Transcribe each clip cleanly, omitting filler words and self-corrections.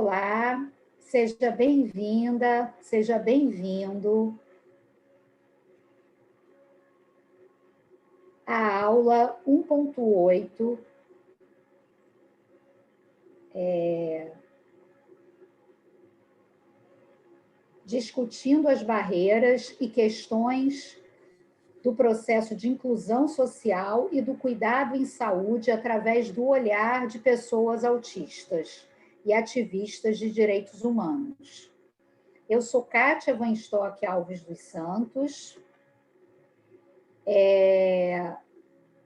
Olá, seja bem-vinda, seja bem-vindo à aula 1.8, discutindo as barreiras e questões do processo de inclusão social e do cuidado em saúde através do olhar de pessoas autistas e ativistas de direitos humanos. Eu sou Kátia Van Stock Alves dos Santos,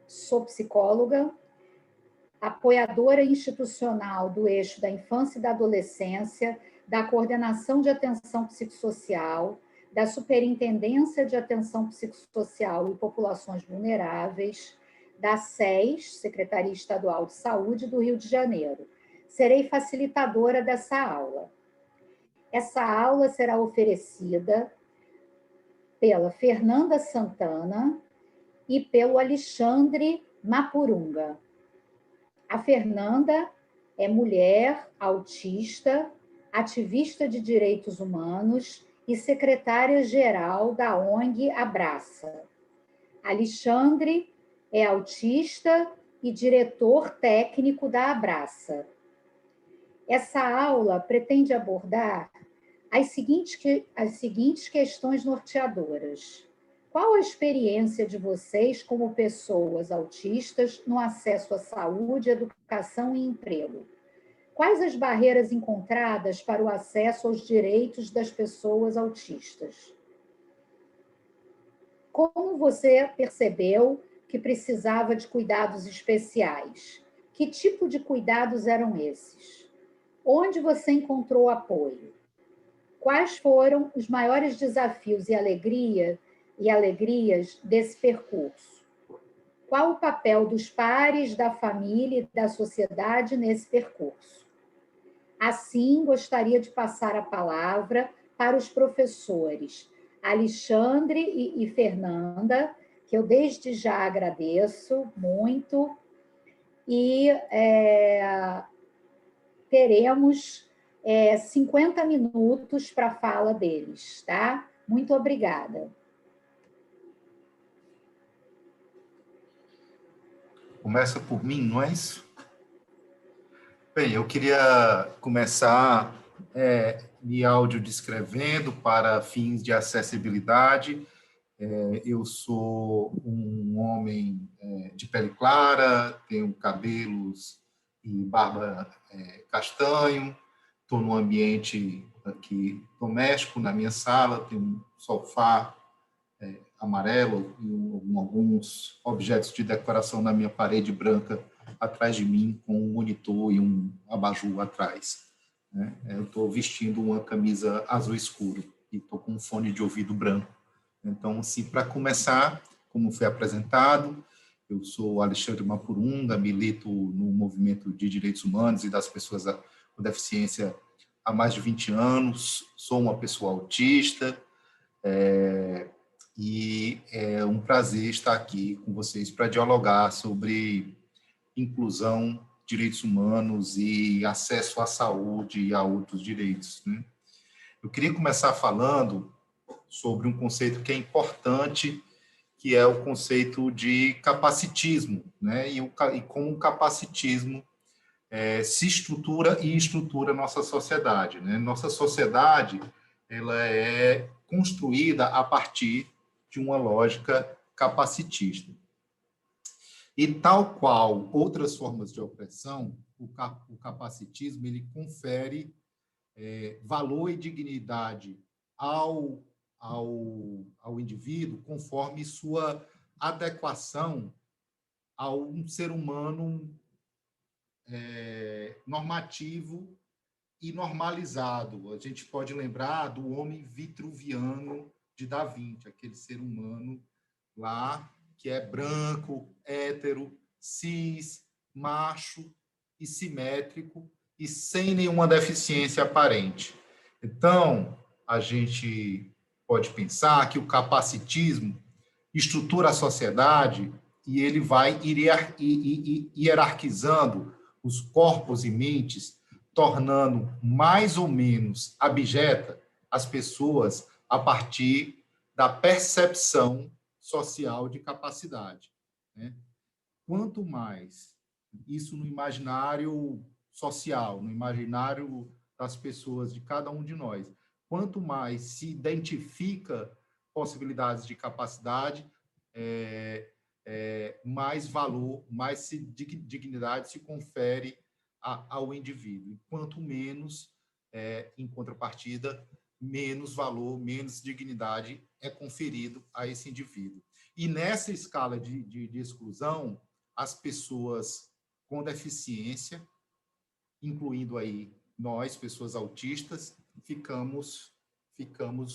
sou psicóloga, apoiadora institucional do eixo da infância e da adolescência, da Coordenação de Atenção Psicossocial, da Superintendência de Atenção Psicossocial e Populações Vulneráveis, da SES, Secretaria Estadual de Saúde do Rio de Janeiro. Serei facilitadora dessa aula. Essa aula será oferecida pela Fernanda Santana e pelo Alexandre Mapurunga. A Fernanda é mulher, autista, ativista de direitos humanos e secretária-geral da ONG Abraça. Alexandre é autista e diretor técnico da Abraça. Essa aula pretende abordar as seguintes questões norteadoras. Qual a experiência de vocês como pessoas autistas no acesso à saúde, educação e emprego? Quais as barreiras encontradas para o acesso aos direitos das pessoas autistas? Como você percebeu que precisava de cuidados especiais? Que tipo de cuidados eram esses? Onde você encontrou apoio? Quais foram os maiores desafios e alegrias desse percurso? Qual o papel dos pares, da família e da sociedade nesse percurso? Assim, gostaria de passar a palavra para os professores Alexandre e Fernanda, que eu desde já agradeço muito, e teremos 50 minutos para a fala deles, tá? Muito obrigada. Começa por mim, não é isso? Bem, eu queria começar me audiodescrevendo para fins de acessibilidade. Eu sou um homem de pele clara, tenho cabelos e barba castanho, estou num ambiente aqui doméstico, na minha sala, tem um sofá amarelo e alguns objetos de decoração na minha parede branca atrás de mim, com um monitor e um abajur atrás. Eu estou vestindo uma camisa azul escuro e estou com um fone de ouvido branco. Então, assim, para começar, como foi apresentado, eu sou Alexandre Mapurunga, milito no movimento de direitos humanos e das pessoas com deficiência há mais de 20 anos, sou uma pessoa autista, e é um prazer estar aqui com vocês para dialogar sobre inclusão, direitos humanos e acesso à saúde e a outros direitos, né? Eu queria começar falando sobre um conceito que é importante, que é o conceito de capacitismo, né? E como o capacitismo se estrutura e estrutura nossa sociedade, né? Nossa sociedade, ela é construída a partir de uma lógica capacitista. E tal qual outras formas de opressão, o capacitismo ele confere valor e dignidade ao indivíduo conforme sua adequação a um ser humano normativo e normalizado. A gente pode lembrar do homem vitruviano de Da Vinci, aquele ser humano lá que é branco, hétero, cis, macho e simétrico e sem nenhuma deficiência aparente. Então, a gente pode pensar que o capacitismo estrutura a sociedade e ele vai hierarquizando os corpos e mentes tornando mais ou menos abjeta as pessoas a partir da percepção social de capacidade, né? Quanto mais isso no imaginário social, no imaginário das pessoas, de cada um de nós, quanto mais se identifica possibilidades de capacidade, mais valor, mais dignidade se confere ao indivíduo. E quanto menos, em contrapartida, menos valor, menos dignidade é conferido a esse indivíduo. E nessa escala de exclusão, as pessoas com deficiência, incluindo aí nós, pessoas autistas, ficamos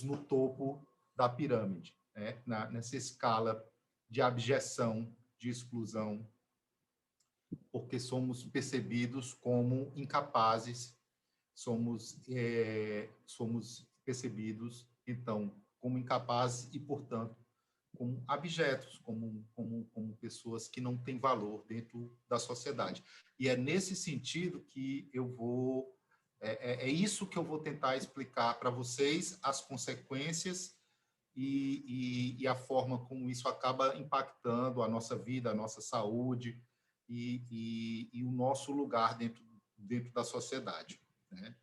no topo da pirâmide, né? Nessa escala de abjeção, de exclusão, porque somos percebidos como incapazes, somos percebidos, então, como incapazes e, portanto, como abjetos, como pessoas que não têm valor dentro da sociedade. E é nesse sentido que eu vou... É isso que eu vou tentar explicar para vocês, as consequências e a forma como isso acaba impactando a nossa vida, a nossa saúde e o nosso lugar dentro da sociedade, né?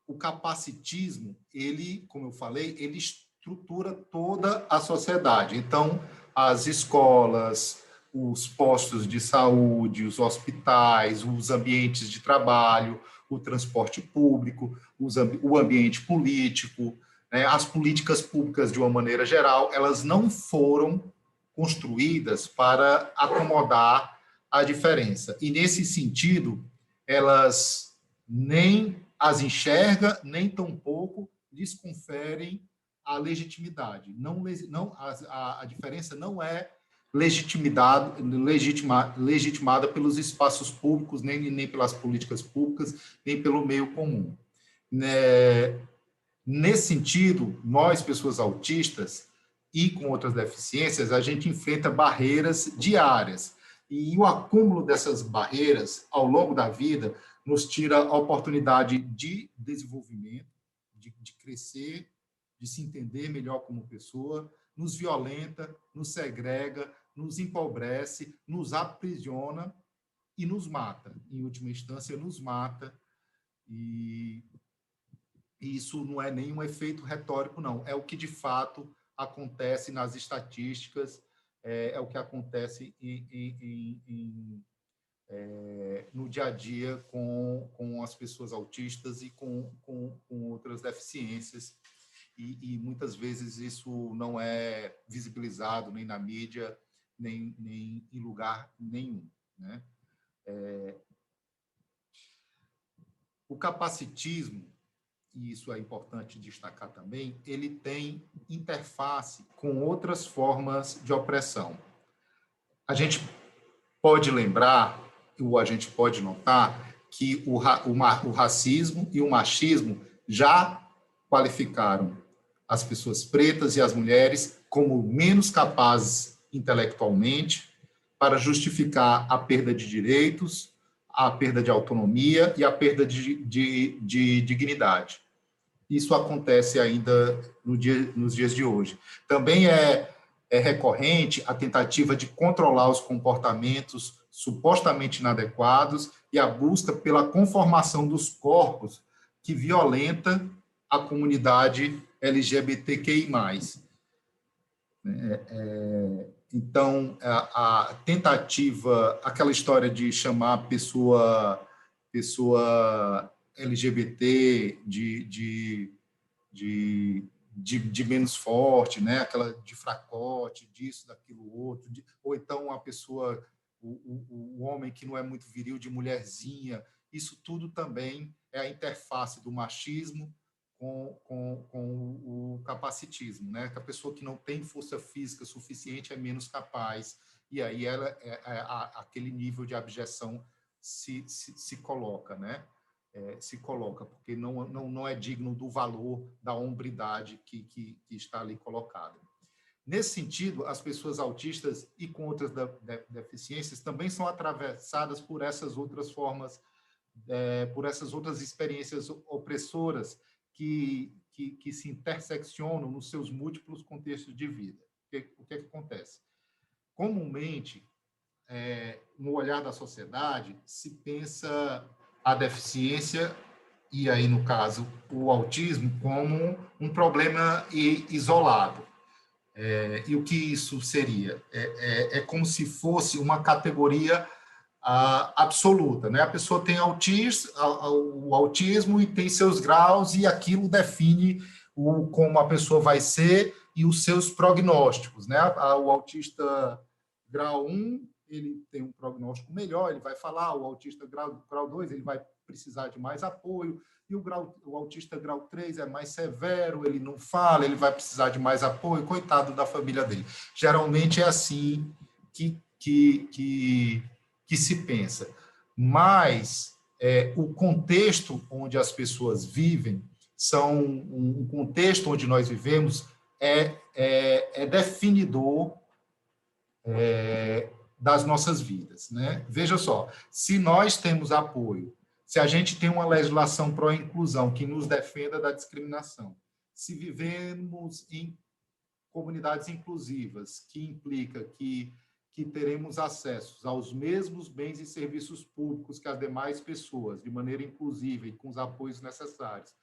O capacitismo, ele, como eu falei, ele estrutura toda a sociedade. Então, as escolas, os postos de saúde, os hospitais, os ambientes de trabalho, o transporte público, o ambiente político, né, as políticas públicas, de uma maneira geral, elas não foram construídas para acomodar a diferença. E, nesse sentido, elas nem as enxerga, nem tampouco lhes conferem a legitimidade. A diferença não é legitimada pelos espaços públicos, nem pelas políticas públicas, nem pelo meio comum. Nesse sentido, nós, pessoas autistas e com outras deficiências, a gente enfrenta barreiras diárias. E o acúmulo dessas barreiras, ao longo da vida, nos tira a oportunidade de desenvolvimento, de crescer, de se entender melhor como pessoa, nos violenta, nos segrega, nos empobrece, nos aprisiona e nos mata. Em última instância, nos mata. E isso não é nenhum efeito retórico, não. É o que, de fato, acontece nas estatísticas, é o que acontece no dia a dia com as pessoas autistas e com outras deficiências. E muitas vezes isso não é visibilizado nem na mídia, nem em lugar nenhum, né? O capacitismo, e isso é importante destacar também, ele tem interface com outras formas de opressão. A gente pode lembrar, ou a gente pode notar, que o racismo e o machismo já qualificaram as pessoas pretas e as mulheres como menos capazes intelectualmente para justificar a perda de direitos, a perda de autonomia e a perda de dignidade. Isso acontece ainda nos dias de hoje. Também é recorrente a tentativa de controlar os comportamentos supostamente inadequados e a busca pela conformação dos corpos que violenta a comunidade LGBTQI+. Então, a tentativa, aquela história de chamar a pessoa LGBT de menos forte, né? Aquela de fracote, disso, daquilo, outro, ou então a pessoa, o homem que não é muito viril, de mulherzinha. Isso tudo também é a interface do machismo com o capacitismo, né? Que a pessoa que não tem força física suficiente é menos capaz, e aí aquele nível de abjeção se coloca, né? Se coloca, porque não é digno do valor da hombridade que está ali colocada. Nesse sentido, as pessoas autistas e com outras deficiências também são atravessadas por essas outras formas por essas outras experiências opressoras que se interseccionam nos seus múltiplos contextos de vida. O que acontece? Comumente, no olhar da sociedade, se pensa a deficiência, e aí, no caso, o autismo, como um problema isolado. E o que isso seria? É como se fosse uma categoria absoluta, né? A pessoa tem o autismo e tem seus graus, e aquilo define como a pessoa vai ser e os seus prognósticos, né? O autista grau 1, ele tem um prognóstico melhor, ele vai falar. O autista grau 2, ele vai precisar de mais apoio, e o autista grau 3 é mais severo, ele não fala, ele vai precisar de mais apoio, coitado da família dele. Geralmente é assim que se pensa. Mas o contexto onde as pessoas vivem, um contexto onde nós vivemos, é definidor das nossas vidas, né? Veja só, se nós temos apoio, se a gente tem uma legislação pró-inclusão que nos defenda da discriminação, se vivemos em comunidades inclusivas, que implica que teremos acesso aos mesmos bens e serviços públicos que as demais pessoas, de maneira inclusiva e com os apoios necessários,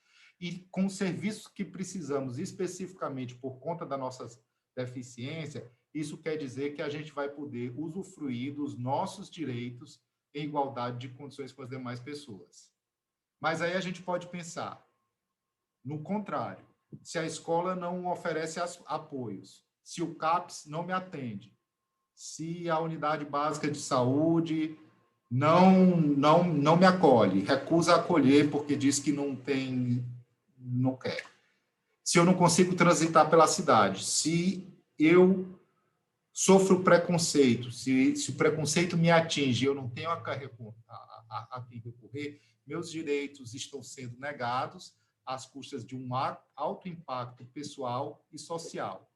e com os serviços que precisamos especificamente por conta da nossa deficiência, isso quer dizer que a gente vai poder usufruir dos nossos direitos em igualdade de condições com as demais pessoas. Mas aí a gente pode pensar no contrário. Se a escola não oferece apoios, se o CAPS não me atende, se a unidade básica de saúde não me acolhe, recusa acolher porque diz que não quer. Se eu não consigo transitar pela cidade, se eu sofro preconceito, se o preconceito me atinge, eu não tenho a quem recorrer, meus direitos estão sendo negados às custas de um alto impacto pessoal e social.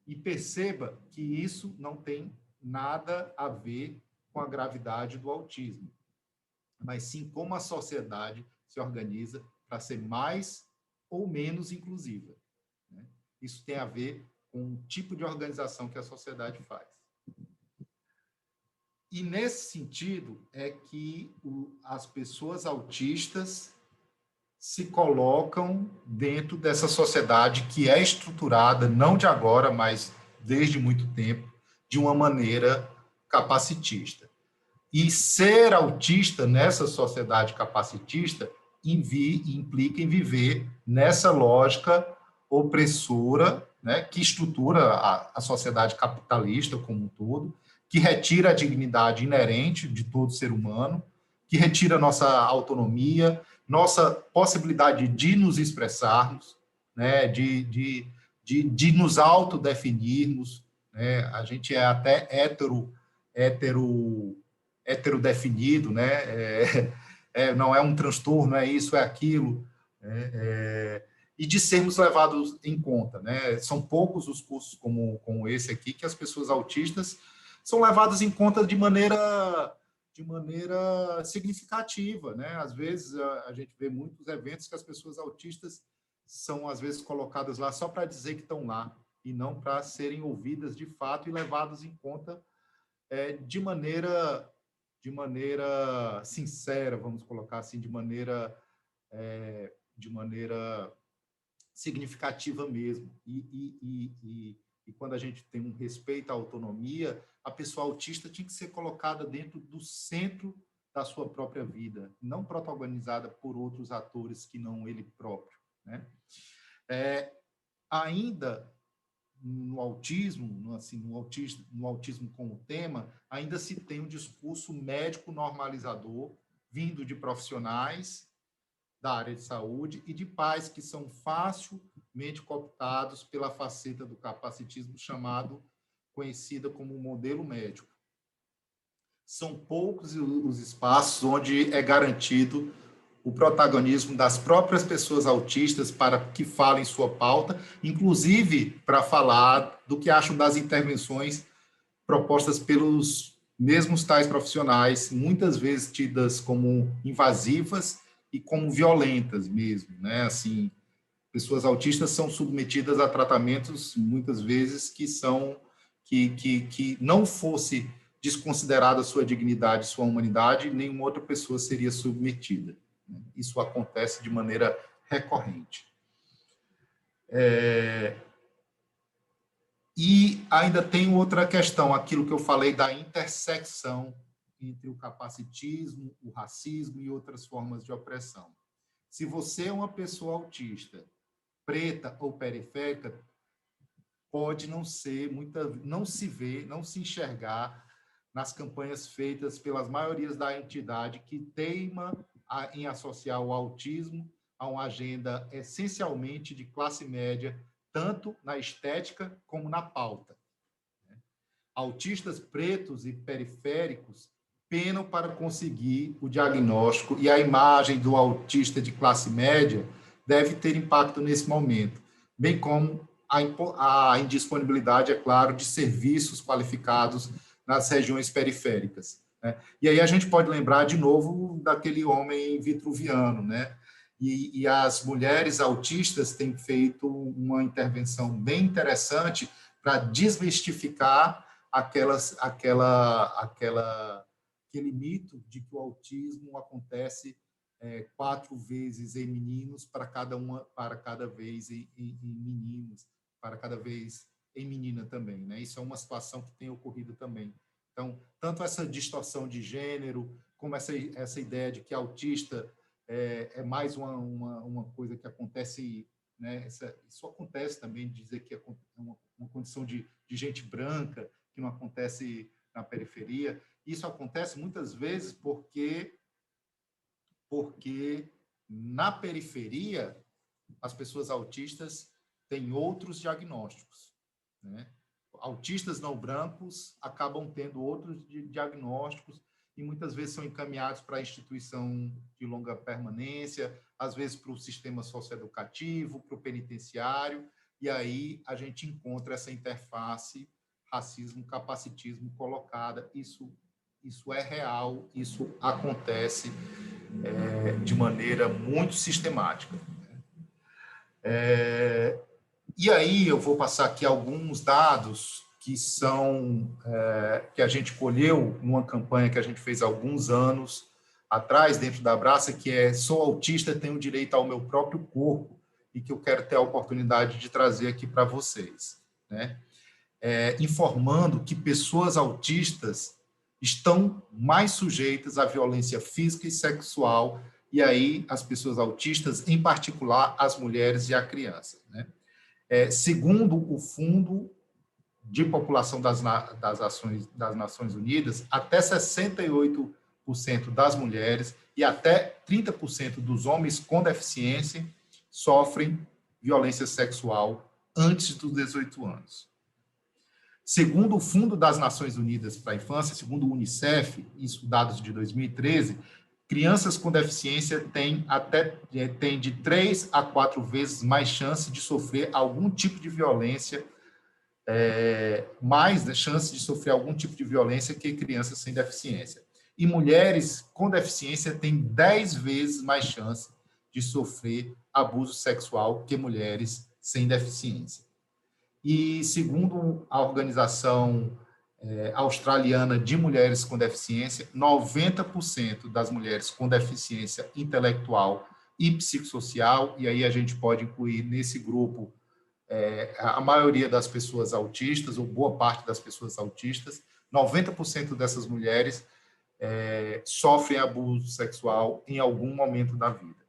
E perceba que isso não tem nada a ver com a gravidade do autismo, mas sim como a sociedade se organiza para ser mais ou menos inclusiva, né? Isso tem a ver com o tipo de organização que a sociedade faz. E, nesse sentido, é que as pessoas autistas se colocam dentro dessa sociedade que é estruturada, não de agora, mas desde muito tempo, de uma maneira capacitista. E ser autista nessa sociedade capacitista implica em viver nessa lógica opressora, né, que estrutura a sociedade capitalista como um todo, que retira a dignidade inerente de todo ser humano, que retira nossa autonomia, nossa possibilidade de nos expressarmos, né, de nos autodefinirmos, né? A gente é até heterodefinido, né? Não é um transtorno, é isso, é aquilo, e de sermos levados em conta, né? São poucos os cursos como esse aqui que as pessoas autistas são levadas em conta de maneira significativa, né? Às vezes a gente vê muitos eventos que as pessoas autistas são às vezes colocadas lá só para dizer que estão lá e não para serem ouvidas de fato e levadas em conta de maneira sincera, vamos colocar assim, de maneira significativa mesmo. E quando a gente tem um respeito à autonomia, a pessoa autista tinha que ser colocada dentro do centro da sua própria vida, não protagonizada por outros atores que não ele próprio, né? Ainda no autismo, no autismo como tema, ainda se tem um discurso médico normalizador vindo de profissionais da área de saúde e de pais que são facilmente cooptados pela faceta do capacitismo conhecida como modelo médico. São poucos os espaços onde é garantido o protagonismo das próprias pessoas autistas para que falem sua pauta, inclusive para falar do que acham das intervenções propostas pelos mesmo os tais profissionais, muitas vezes tidas como invasivas e como violentas mesmo, né? Assim, pessoas autistas são submetidas a tratamentos, muitas vezes, que não fosse desconsiderada sua dignidade, sua humanidade, nenhuma outra pessoa seria submetida. Isso acontece de maneira recorrente. E ainda tem outra questão, aquilo que eu falei da intersecção entre o capacitismo, o racismo e outras formas de opressão. Se você é uma pessoa autista, preta ou periférica, pode não ser não se ver, não se enxergar nas campanhas feitas pelas maiorias da entidade que teima em associar o autismo a uma agenda essencialmente de classe média, tanto na estética como na pauta. Autistas pretos e periféricos penam para conseguir o diagnóstico e a imagem do autista de classe média deve ter impacto nesse momento, bem como a indisponibilidade, é claro, de serviços qualificados nas regiões periféricas. Né? E aí a gente pode lembrar de novo daquele homem vitruviano, né? E as mulheres autistas têm feito uma intervenção bem interessante para desmistificar aquele mito de que o autismo acontece 4 vezes em meninos para cada vez em meninos, para cada vez em menina também, né? Isso é uma situação que tem ocorrido também. Então, tanto essa distorção de gênero, como essa ideia de que autista é mais uma coisa que acontece, né? Isso acontece também, dizer que é uma condição de gente branca, que não acontece na periferia. Isso acontece muitas vezes porque na periferia as pessoas autistas têm outros diagnósticos, né? Autistas não brancos acabam tendo outros diagnósticos e muitas vezes são encaminhados para a instituição de longa permanência, às vezes para o sistema socioeducativo, para o penitenciário, e aí a gente encontra essa interface racismo, capacitismo colocada. Isso é real, isso acontece de maneira muito sistemática. E aí eu vou passar aqui alguns dados que que a gente colheu numa campanha que a gente fez há alguns anos atrás, dentro da Abraça, que é "Sou autista, tenho direito ao meu próprio corpo", e que eu quero ter a oportunidade de trazer aqui para vocês, né? Informando que pessoas autistas estão mais sujeitas à violência física e sexual, e aí as pessoas autistas, em particular, as mulheres e a criança, né? Segundo o Fundo de População das Nações Unidas, até 68% das mulheres e até 30% dos homens com deficiência sofrem violência sexual antes dos 18 anos. Segundo o Fundo das Nações Unidas para a Infância, segundo o UNICEF, isso dados de 2013, crianças com deficiência têm de 3 a 4 vezes mais chance de sofrer algum tipo de violência, mais chance de sofrer algum tipo de violência que crianças sem deficiência. E mulheres com deficiência têm 10 vezes mais chance de sofrer abuso sexual que mulheres sem deficiência. E, segundo a Organização Australiana de Mulheres com Deficiência, 90% das mulheres com deficiência intelectual e psicossocial, e aí a gente pode incluir nesse grupo a maioria das pessoas autistas, ou boa parte das pessoas autistas, 90% dessas mulheres sofrem abuso sexual em algum momento da vida.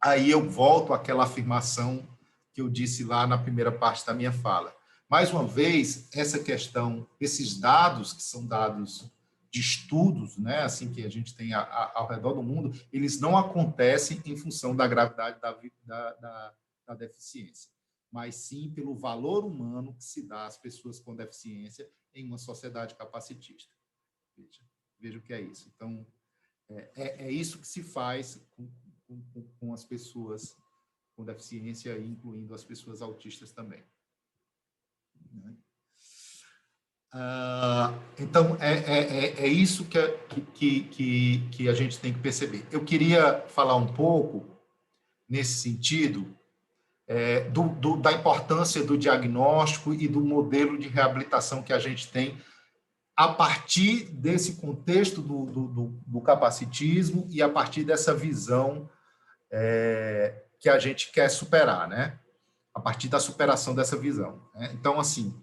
Aí eu volto àquela afirmação que eu disse lá na primeira parte da minha fala. Mais uma vez, essa questão, esses dados, que são dados de estudos, né, assim que a gente tem ao redor do mundo, eles não acontecem em função da gravidade da deficiência, mas sim pelo valor humano que se dá às pessoas com deficiência em uma sociedade capacitista. Veja o que é isso. Então, é isso que se faz com as pessoas com deficiência, incluindo as pessoas autistas também. Então, é isso que a gente tem que perceber. Eu queria falar um pouco, nesse sentido, da importância do diagnóstico e do modelo de reabilitação que a gente tem a partir desse contexto do capacitismo e a partir dessa visão que a gente quer superar, né? A partir da superação dessa visão, né? Então, assim,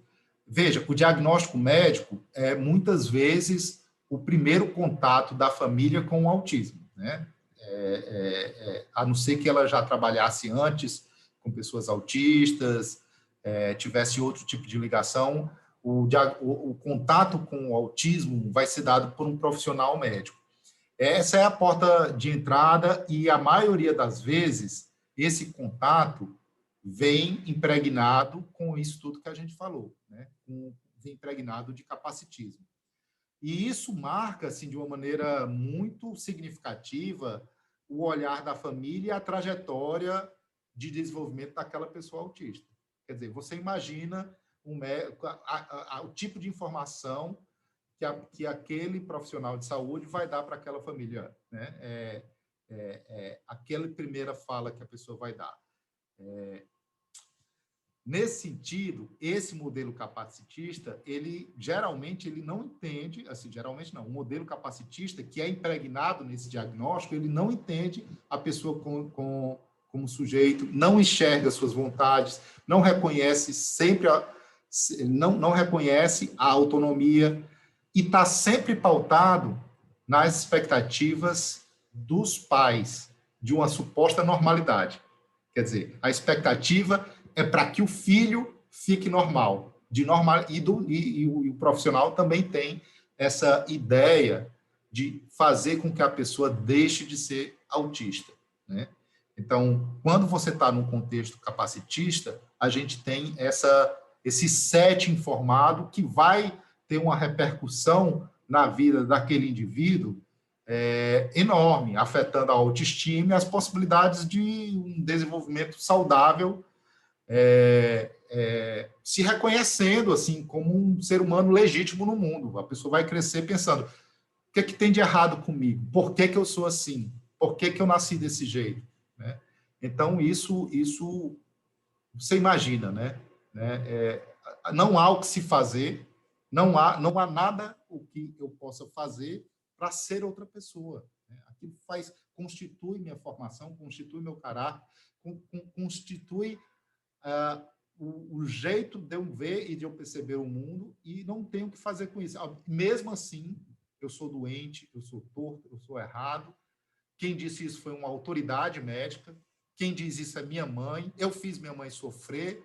veja, o diagnóstico médico é, muitas vezes, o primeiro contato da família com o autismo, né? A não ser que ela já trabalhasse antes com pessoas autistas, tivesse outro tipo de ligação, o contato com o autismo vai ser dado por um profissional médico. Essa é a porta de entrada e, a maioria das vezes, esse contato vem impregnado com isso tudo que a gente falou, né? Vem impregnado de capacitismo. E isso marca, assim, de uma maneira muito significativa o olhar da família e a trajetória de desenvolvimento daquela pessoa autista. Quer dizer, você imagina o tipo de informação que aquele profissional de saúde vai dar para aquela família, né? Aquela primeira fala que a pessoa vai dar. Nesse sentido, esse modelo capacitista, ele geralmente ele não entende, assim, geralmente não, o modelo capacitista que é impregnado nesse diagnóstico, ele não entende a pessoa como sujeito, não enxerga suas vontades, não reconhece não reconhece a autonomia e está sempre pautado nas expectativas dos pais de uma suposta normalidade. Quer dizer, a expectativa é para que o filho fique normal, e o profissional também tem essa ideia de fazer com que a pessoa deixe de ser autista, né? Então, quando você está num contexto capacitista, a gente tem esse set informado que vai ter uma repercussão na vida daquele indivíduo enorme, afetando a autoestima e as possibilidades de um desenvolvimento saudável, se reconhecendo assim como um ser humano legítimo no mundo. A pessoa vai crescer pensando: o que é que tem de errado comigo? Por que que eu sou assim? Por que que eu nasci desse jeito? Né? Então, isso você imagina, né? Não há o que se fazer, não há nada o que eu possa fazer para ser outra pessoa. Né? Aquilo constitui minha formação, constitui meu caráter, constitui o jeito de eu ver e de eu perceber o mundo, e não tenho o que fazer com isso. Mesmo assim, eu sou doente, eu sou torto, eu sou errado. Quem disse isso foi uma autoridade médica. Quem diz isso é minha mãe. Eu fiz minha mãe sofrer.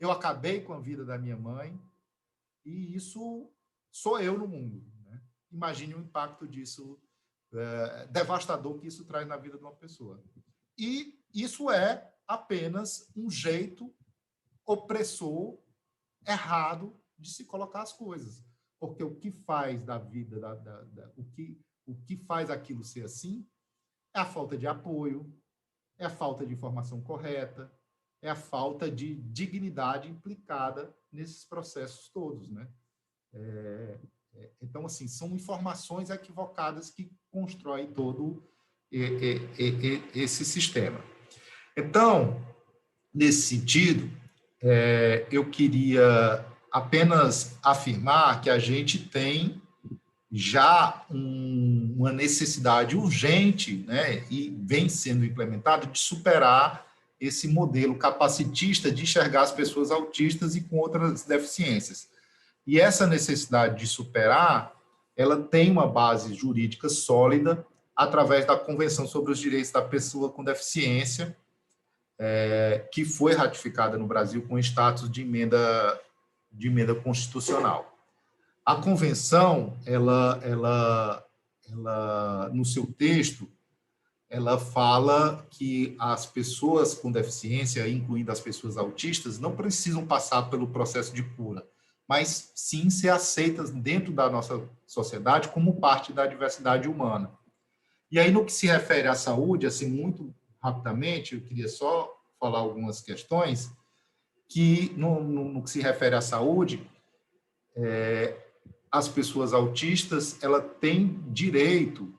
Eu acabei com a vida da minha mãe. E isso sou eu no mundo. Né? Imagine o impacto disso, devastador que isso traz na vida de uma pessoa. E isso é apenas um jeito opressor, errado, de se colocar as coisas. Porque o que faz da vida, o que faz aquilo ser assim, é a falta de apoio, é a falta de informação correta, é a falta de dignidade implicada nesses processos todos, né? Então, assim, são informações equivocadas que constroem todo esse sistema. Então, nesse sentido, eu queria apenas afirmar que a gente tem já uma necessidade urgente, né, e vem sendo implementado, de superar esse modelo capacitista de enxergar as pessoas autistas e com outras deficiências. E essa necessidade de superar, ela tem uma base jurídica sólida através da Convenção sobre os Direitos da Pessoa com Deficiência, que foi ratificada no Brasil com status de emenda constitucional. A convenção, ela, no seu texto, ela fala que as pessoas com deficiência, incluindo as pessoas autistas, não precisam passar pelo processo de cura, mas sim ser aceitas dentro da nossa sociedade como parte da diversidade humana. E aí, no que se refere à saúde, assim, muito rapidamente, eu queria só falar algumas questões, que no que se refere à saúde, as pessoas autistas, ela têm direito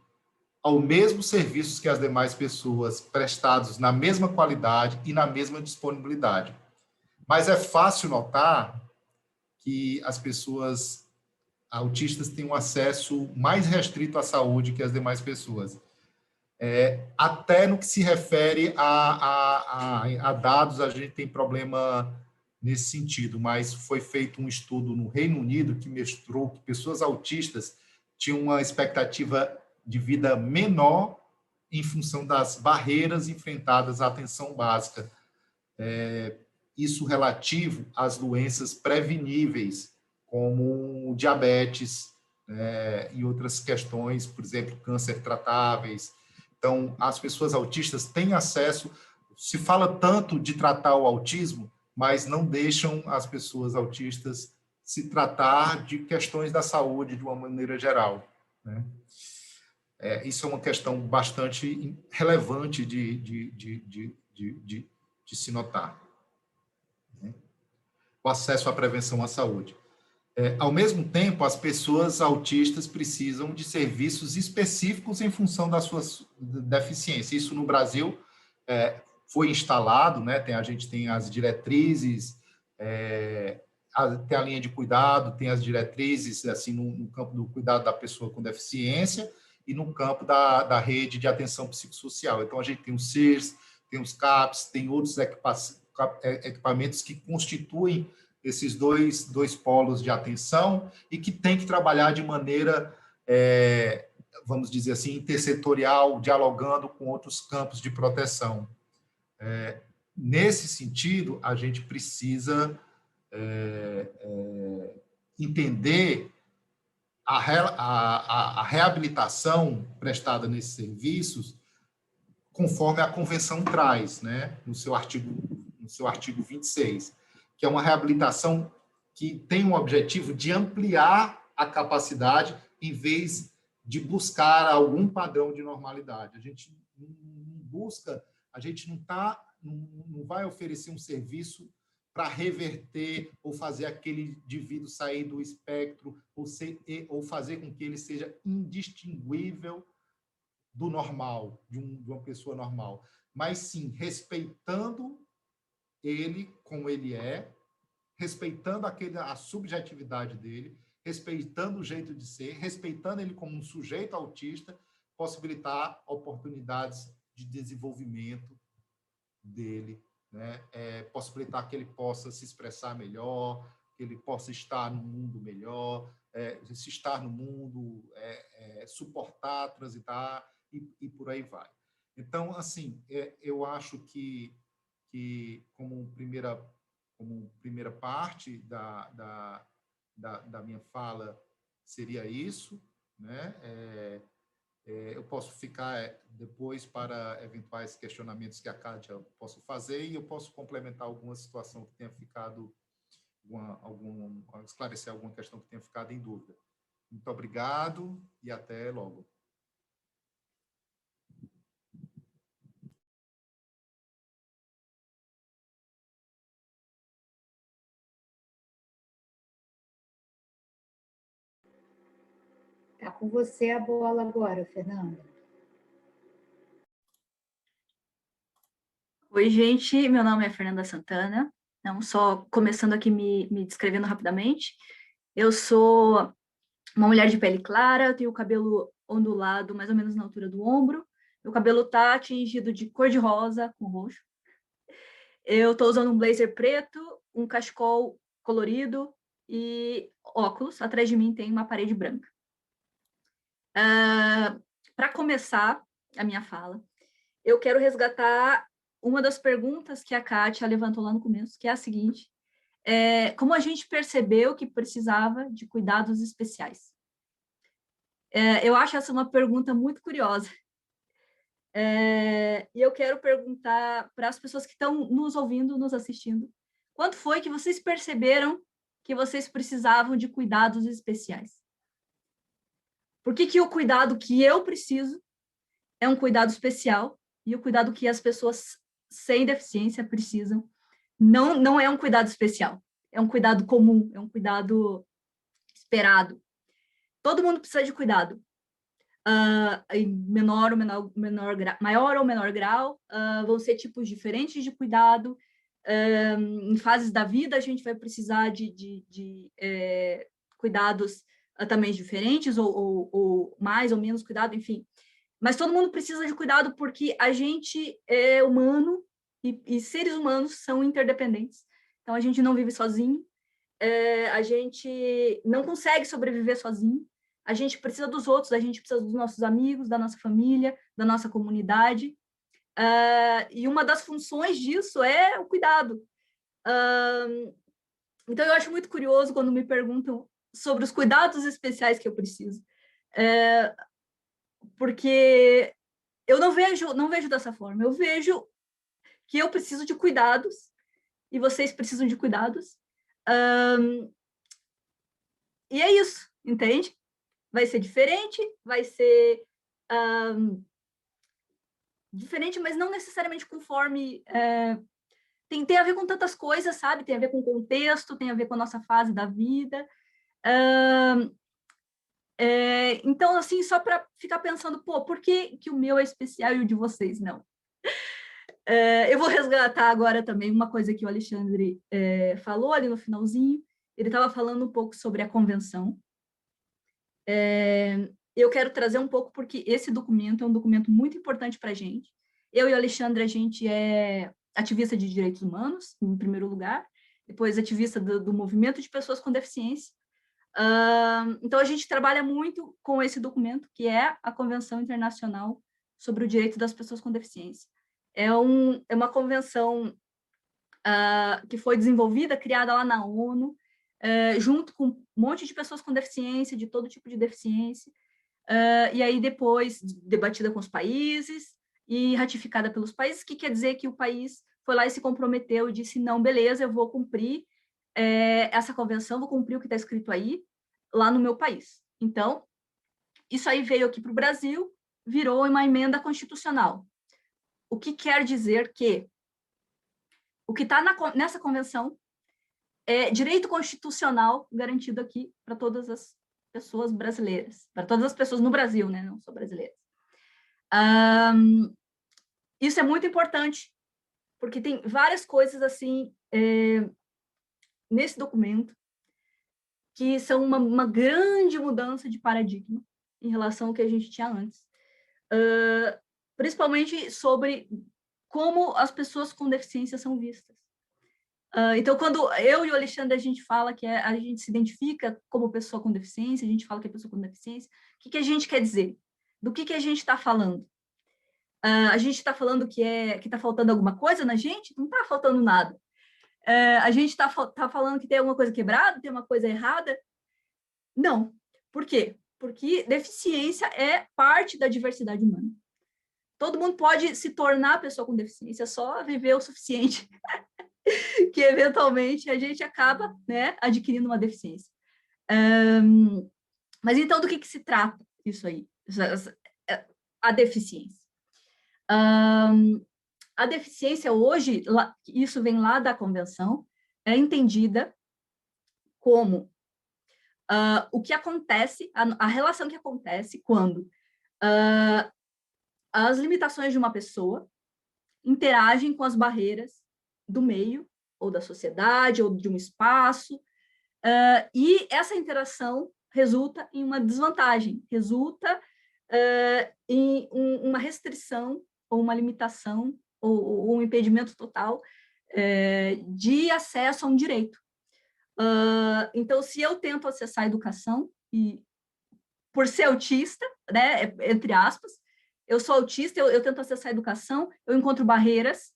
ao mesmo serviços que as demais pessoas, prestados na mesma qualidade e na mesma disponibilidade. Mas é fácil notar que as pessoas autistas têm um acesso mais restrito à saúde que as demais pessoas. Até no que se refere a dados, a gente tem problema nesse sentido, mas foi feito um estudo no Reino Unido que mostrou que pessoas autistas tinham uma expectativa de vida menor em função das barreiras enfrentadas à atenção básica. Isso relativo às doenças preveníveis, como diabetes, e outras questões, por exemplo, câncer tratáveis. Então, as pessoas autistas têm acesso, se fala tanto de tratar o autismo, mas não deixam as pessoas autistas se tratar de questões da saúde de uma maneira geral, né? Isso é uma questão bastante relevante de se notar, né? O acesso à prevenção à saúde. Ao mesmo tempo, as pessoas autistas precisam de serviços específicos em função da sua deficiência. Isso no Brasil foi instalado, né? A gente tem as diretrizes, tem a linha de cuidado, tem as diretrizes assim, no campo do cuidado da pessoa com deficiência e no campo da rede de atenção psicossocial. Então, a gente tem os CIRS, tem os CAPs, tem outros equipamentos que constituem esses dois polos de atenção e que tem que trabalhar de maneira, vamos dizer assim, intersetorial, dialogando com outros campos de proteção. Nesse sentido, a gente precisa entender a reabilitação prestada nesses serviços conforme a convenção traz, né, no seu artigo 26, que é uma reabilitação que tem o objetivo de ampliar a capacidade em vez de buscar algum padrão de normalidade. A gente não busca, a gente não vai oferecer um serviço para reverter ou fazer aquele indivíduo sair do espectro ou fazer com que ele seja indistinguível do normal, de uma pessoa normal, mas sim respeitando ele como ele é, respeitando a subjetividade dele, respeitando o jeito de ser, respeitando ele como um sujeito autista, possibilitar oportunidades de desenvolvimento dele, né? Possibilitar que ele possa se expressar melhor, que ele possa estar no mundo melhor, se estar no mundo, suportar, transitar e por aí vai. Então, assim, eu acho que como primeira parte da minha fala seria isso, né? Eu posso ficar depois para eventuais questionamentos que a Kátia possa fazer e eu posso complementar alguma situação que tenha ficado, esclarecer alguma questão que tenha ficado em dúvida. Muito obrigado e até logo. Está com você a bola agora, Fernanda. Oi, gente. Meu nome é Fernanda Santana. Então, só começando aqui me descrevendo rapidamente. Eu sou uma mulher de pele clara, eu tenho o cabelo ondulado, mais ou menos na altura do ombro. Meu cabelo está tingido de cor de rosa com roxo. Eu estou usando um blazer preto, um cachecol colorido e óculos. Atrás de mim tem uma parede branca. Para começar a minha fala, eu quero resgatar uma das perguntas que a Kátia levantou lá no começo, que é a seguinte: como a gente percebeu que precisava de cuidados especiais? Eu acho essa uma pergunta muito curiosa. E eu quero perguntar para as pessoas que estão nos ouvindo, nos assistindo, quando foi que vocês perceberam que vocês precisavam de cuidados especiais? Por que o cuidado que eu preciso é um cuidado especial e o cuidado que as pessoas sem deficiência precisam não é um cuidado especial, é um cuidado comum, é um cuidado esperado. Todo mundo precisa de cuidado, em maior ou menor grau, vão ser tipos diferentes de cuidado. Em fases da vida, a gente vai precisar de cuidados também diferentes, ou mais ou menos cuidado, enfim. Mas todo mundo precisa de cuidado porque a gente é humano e seres humanos são interdependentes. Então, a gente não vive sozinho, a gente não consegue sobreviver sozinho, a gente precisa dos outros, a gente precisa dos nossos amigos, da nossa família, da nossa comunidade. E uma das funções disso é o cuidado. Então, eu acho muito curioso quando me perguntam sobre os cuidados especiais que eu preciso. Porque eu não vejo dessa forma. Eu vejo que eu preciso de cuidados e vocês precisam de cuidados. E é isso, entende? Vai ser diferente, vai ser diferente, mas não necessariamente conforme... Tem a ver com tantas coisas, sabe? Tem a ver com o contexto, tem a ver com a nossa fase da vida. Então, assim, só para ficar pensando, por que o meu é especial e o de vocês não? Eu vou resgatar agora também uma coisa que o Alexandre falou ali no finalzinho. Ele estava falando um pouco sobre a convenção. Eu quero trazer um pouco, porque esse documento é um documento muito importante para a gente. Eu e o Alexandre, a gente é ativista de direitos humanos, em primeiro lugar, depois ativista do movimento de pessoas com deficiência. Então, a gente trabalha muito com esse documento, que é a Convenção Internacional sobre o Direito das Pessoas com Deficiência. É uma convenção que foi desenvolvida, criada lá na ONU, junto com um monte de pessoas com deficiência, de todo tipo de deficiência, e aí depois debatida com os países e ratificada pelos países, que quer dizer que o país foi lá e se comprometeu e disse, não, beleza, eu vou cumprir essa convenção, vou cumprir o que está escrito aí, lá no meu país. Então, isso aí veio aqui para o Brasil, virou uma emenda constitucional. O que quer dizer que o que está nessa convenção é direito constitucional garantido aqui para todas as pessoas brasileiras, para todas as pessoas no Brasil, né? Não só brasileiras. Isso é muito importante, porque tem várias coisas assim nesse documento que são uma grande mudança de paradigma em relação ao que a gente tinha antes. Principalmente sobre como as pessoas com deficiência são vistas. Então, quando eu e o Alexandre, a gente fala que a gente se identifica como pessoa com deficiência, a gente fala que é pessoa com deficiência, o que a gente quer dizer? Do que a gente está falando? A gente está falando que está faltando alguma coisa na gente? Não está faltando nada. A gente está falando que tem alguma coisa quebrada, tem uma coisa errada? Não. Por quê? Porque deficiência é parte da diversidade humana. Todo mundo pode se tornar pessoa com deficiência, só viver o suficiente que, eventualmente, a gente acaba, né, adquirindo uma deficiência. Mas, então, do que se trata isso aí? A deficiência. A deficiência hoje, isso vem lá da convenção, é entendida como o que acontece, a relação que acontece quando as limitações de uma pessoa interagem com as barreiras do meio, ou da sociedade, ou de um espaço, e essa interação resulta em uma desvantagem, resulta em uma restrição, ou uma limitação, ou um impedimento total de acesso a um direito. Então, se eu tento acessar a educação, e por ser autista, né, entre aspas, eu sou autista, eu tento acessar a educação, eu encontro barreiras,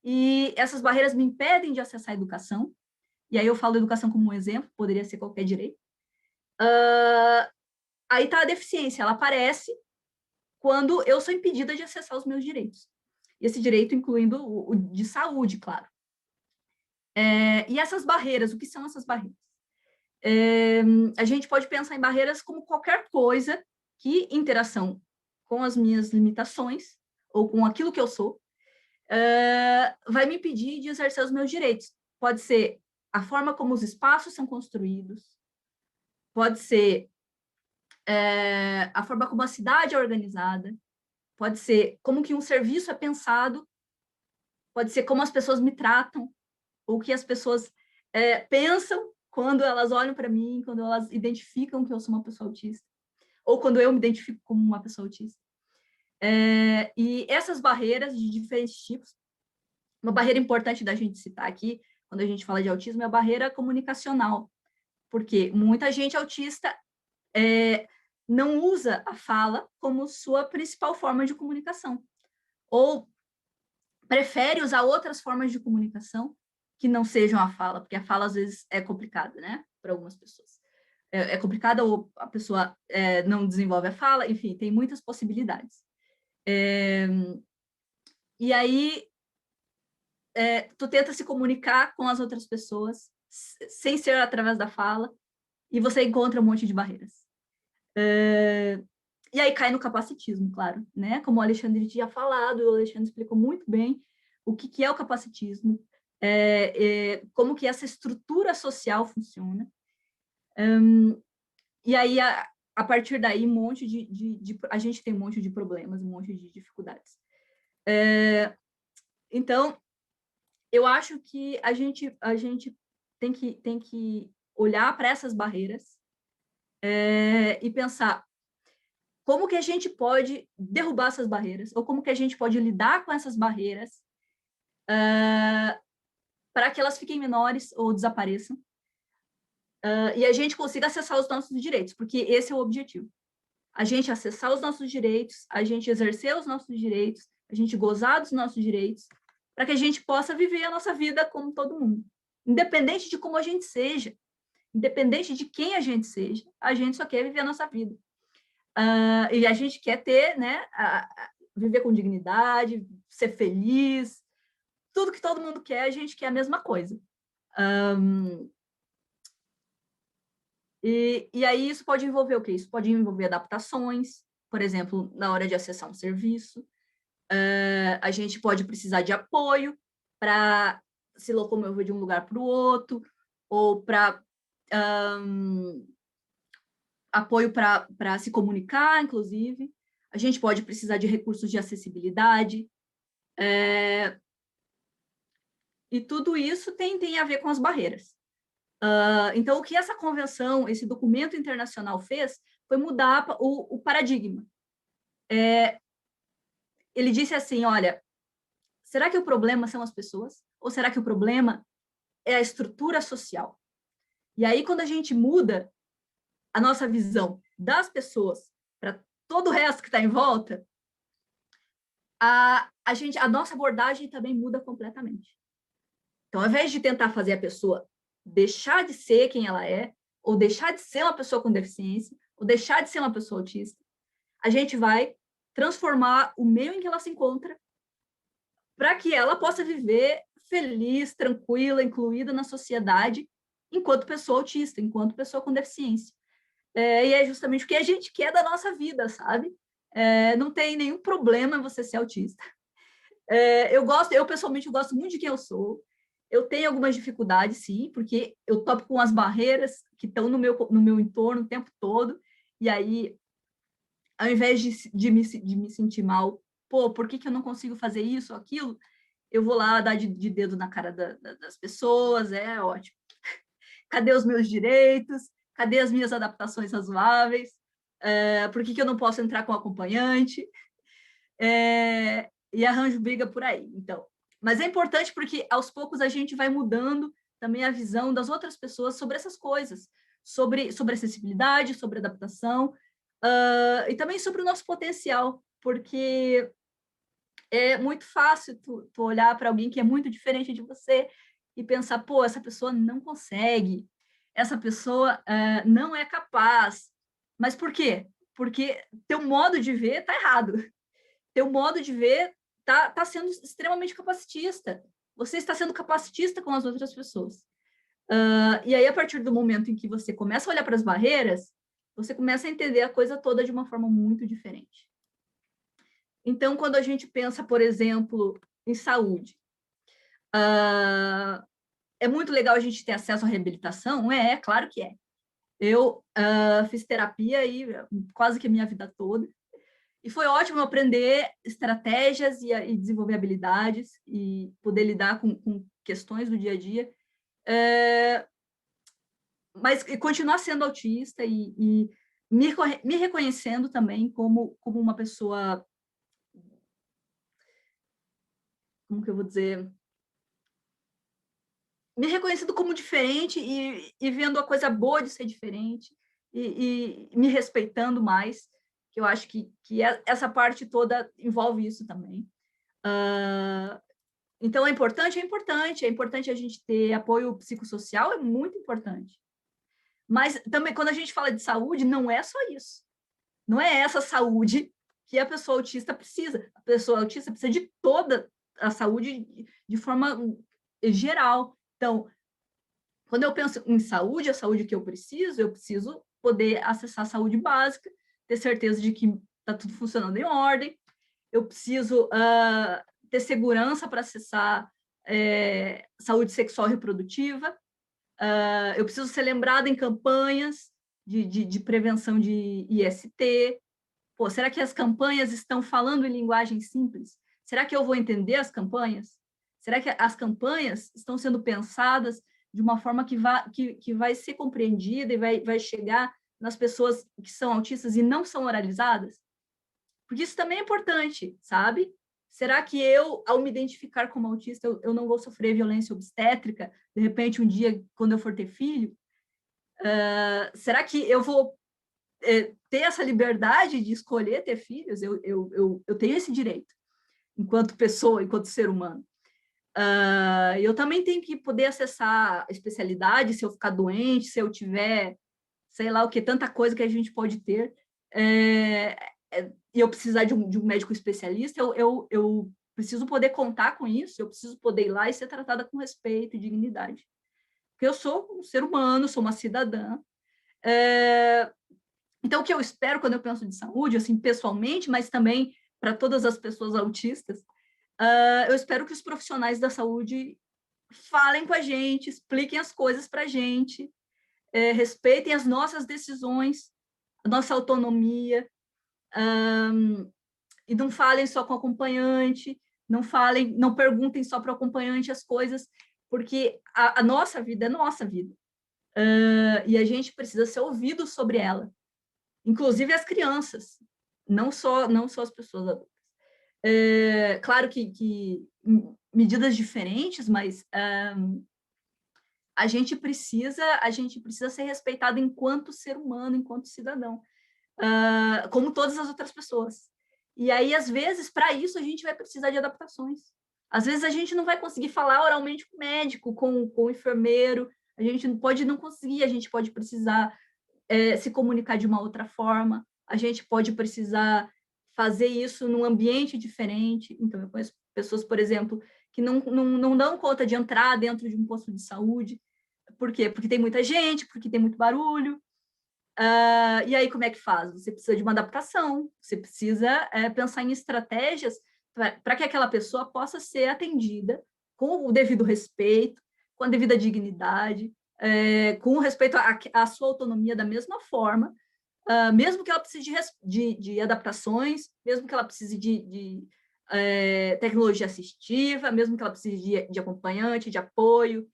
e essas barreiras me impedem de acessar a educação, e aí eu falo educação como um exemplo, poderia ser qualquer direito. Aí está a deficiência, ela aparece quando eu sou impedida de acessar os meus direitos. Esse direito incluindo o de saúde, claro. E essas barreiras, o que são essas barreiras? A gente pode pensar em barreiras como qualquer coisa que, em interação com as minhas limitações, ou com aquilo que eu sou, vai me impedir de exercer os meus direitos. Pode ser a forma como os espaços são construídos, pode ser a forma como a cidade é organizada, pode ser como que um serviço é pensado, pode ser como as pessoas me tratam, ou que as pessoas pensam quando elas olham para mim, quando elas identificam que eu sou uma pessoa autista, ou quando eu me identifico como uma pessoa autista. E essas barreiras de diferentes tipos, uma barreira importante da gente citar aqui, quando a gente fala de autismo, é a barreira comunicacional, porque muita gente autista não usa a fala como sua principal forma de comunicação, ou prefere usar outras formas de comunicação que não sejam a fala, porque a fala às vezes é complicada, né, para algumas pessoas. É complicada ou a pessoa não desenvolve a fala, enfim, tem muitas possibilidades. E aí, tu tenta se comunicar com as outras pessoas sem ser através da fala, e você encontra um monte de barreiras. E aí cai no capacitismo, claro, né? Como o Alexandre tinha falado, o Alexandre explicou muito bem o que é o capacitismo, como que essa estrutura social funciona. E aí, a partir daí, a gente tem um monte de problemas, um monte de dificuldades. Então, eu acho que a gente tem que olhar para essas barreiras e pensar como que a gente pode derrubar essas barreiras, ou como que a gente pode lidar com essas barreiras para que elas fiquem menores ou desapareçam, e a gente consiga acessar os nossos direitos, porque esse é o objetivo. A gente acessar os nossos direitos, a gente exercer os nossos direitos, a gente gozar dos nossos direitos, para que a gente possa viver a nossa vida como todo mundo. Independente de como a gente seja, independente de quem a gente seja, a gente só quer viver a nossa vida. E a gente quer ter, né, viver com dignidade, ser feliz, tudo que todo mundo quer, a gente quer a mesma coisa. E aí isso pode envolver o quê? Isso pode envolver adaptações, por exemplo, na hora de acessar um serviço. A gente pode precisar de apoio para se locomover de um lugar para o outro, ou para apoio para se comunicar, inclusive. A gente pode precisar de recursos de acessibilidade. E tudo isso tem a ver com as barreiras. Então, o que essa convenção, esse documento internacional fez, foi mudar o paradigma. Ele disse assim, olha, será que o problema são as pessoas? Ou será que o problema é a estrutura social? E aí, quando a gente muda a nossa visão das pessoas para todo o resto que está em volta, a nossa abordagem também muda completamente. Então, ao invés de tentar fazer a pessoa deixar de ser quem ela é, ou deixar de ser uma pessoa com deficiência, ou deixar de ser uma pessoa autista, a gente vai transformar o meio em que ela se encontra para que ela possa viver feliz, tranquila, incluída na sociedade, enquanto pessoa autista, enquanto pessoa com deficiência. E é justamente o que a gente quer da nossa vida, sabe? Não tem nenhum problema você ser autista. Eu pessoalmente gosto muito de quem eu sou. Eu tenho algumas dificuldades, sim, porque eu topo com as barreiras que estão no meu entorno o tempo todo, e aí, ao invés de me sentir mal, pô, por que eu não consigo fazer isso ou aquilo? Eu vou lá dar de dedo na cara das pessoas, é ótimo. Cadê os meus direitos? Cadê as minhas adaptações razoáveis? Por que eu não posso entrar com acompanhante? E arranjo briga por aí. Então, mas é importante porque, aos poucos, a gente vai mudando também a visão das outras pessoas sobre essas coisas, sobre acessibilidade, sobre adaptação, e também sobre o nosso potencial, porque é muito fácil tu olhar para alguém que é muito diferente de você e pensar, pô, essa pessoa não consegue, essa pessoa não é capaz. Mas por quê? Porque teu modo de ver está errado. Teu modo de ver está sendo extremamente capacitista. Você está sendo capacitista com as outras pessoas. E aí, a partir do momento em que você começa a olhar para as barreiras, você começa a entender a coisa toda de uma forma muito diferente. Então, quando a gente pensa, por exemplo, em saúde, é muito legal a gente ter acesso à reabilitação? Claro que é. Eu fiz terapia aí quase que a minha vida toda, e foi ótimo aprender estratégias e desenvolver habilidades e poder lidar com questões do dia a dia, mas continuar sendo autista e me reconhecendo também como uma pessoa, como que eu vou dizer, me reconhecendo como diferente e vendo a coisa boa de ser diferente e me respeitando mais, que eu acho que essa parte toda envolve isso também. Então, é importante a gente ter apoio psicossocial, é muito importante. Mas também, quando a gente fala de saúde, não é só isso. Não é essa saúde que a pessoa autista precisa. A pessoa autista precisa de toda a saúde de forma geral. Então, quando eu penso em saúde, a saúde que eu preciso poder acessar a saúde básica, ter certeza de que está tudo funcionando em ordem, eu preciso ter segurança para acessar saúde sexual e reprodutiva, eu preciso ser lembrada em campanhas de prevenção de IST. Pô, será que as campanhas estão falando em linguagem simples? Será que eu vou entender as campanhas? Será que as campanhas estão sendo pensadas de uma forma que vai ser compreendida e vai chegar nas pessoas que são autistas e não são oralizadas? Porque isso também é importante, sabe? Será que eu, ao me identificar como autista, eu não vou sofrer violência obstétrica, de repente, um dia, quando eu for ter filho? Será que eu vou ter essa liberdade de escolher ter filhos? Eu tenho esse direito, enquanto pessoa, enquanto ser humano. Eu também tenho que poder acessar a especialidade, se eu ficar doente, se eu tiver, sei lá o que, tanta coisa que a gente pode ter, e eu precisar de um médico especialista, eu preciso poder contar com isso, eu preciso poder ir lá e ser tratada com respeito e dignidade. Porque eu sou um ser humano, sou uma cidadã. Então, o que eu espero quando eu penso de saúde, assim, pessoalmente, mas também para todas as pessoas autistas, eu espero que os profissionais da saúde falem com a gente, expliquem as coisas para a gente, respeitem as nossas decisões, a nossa autonomia, e não falem só com o acompanhante, não perguntem só para o acompanhante as coisas, porque a nossa vida é nossa vida, e a gente precisa ser ouvido sobre ela, inclusive as crianças, não só as pessoas adultas. Claro que medidas diferentes, mas a gente precisa ser respeitado enquanto ser humano, enquanto cidadão, como todas as outras pessoas. E aí, às vezes, para isso, a gente vai precisar de adaptações. Às vezes, a gente não vai conseguir falar oralmente com o médico, com o enfermeiro, a gente pode não conseguir, a gente pode precisar se comunicar de uma outra forma, a gente pode precisar fazer isso num ambiente diferente. Então, eu conheço pessoas, por exemplo, que não dão conta de entrar dentro de um posto de saúde. Por quê? Porque tem muita gente, porque tem muito barulho. E aí, como é que faz? Você precisa de uma adaptação, você precisa pensar em estratégias para que aquela pessoa possa ser atendida com o devido respeito, com a devida dignidade, com respeito à sua autonomia da mesma forma, mesmo que ela precise de adaptações, mesmo que ela precise de tecnologia assistiva, mesmo que ela precise de acompanhante, de apoio,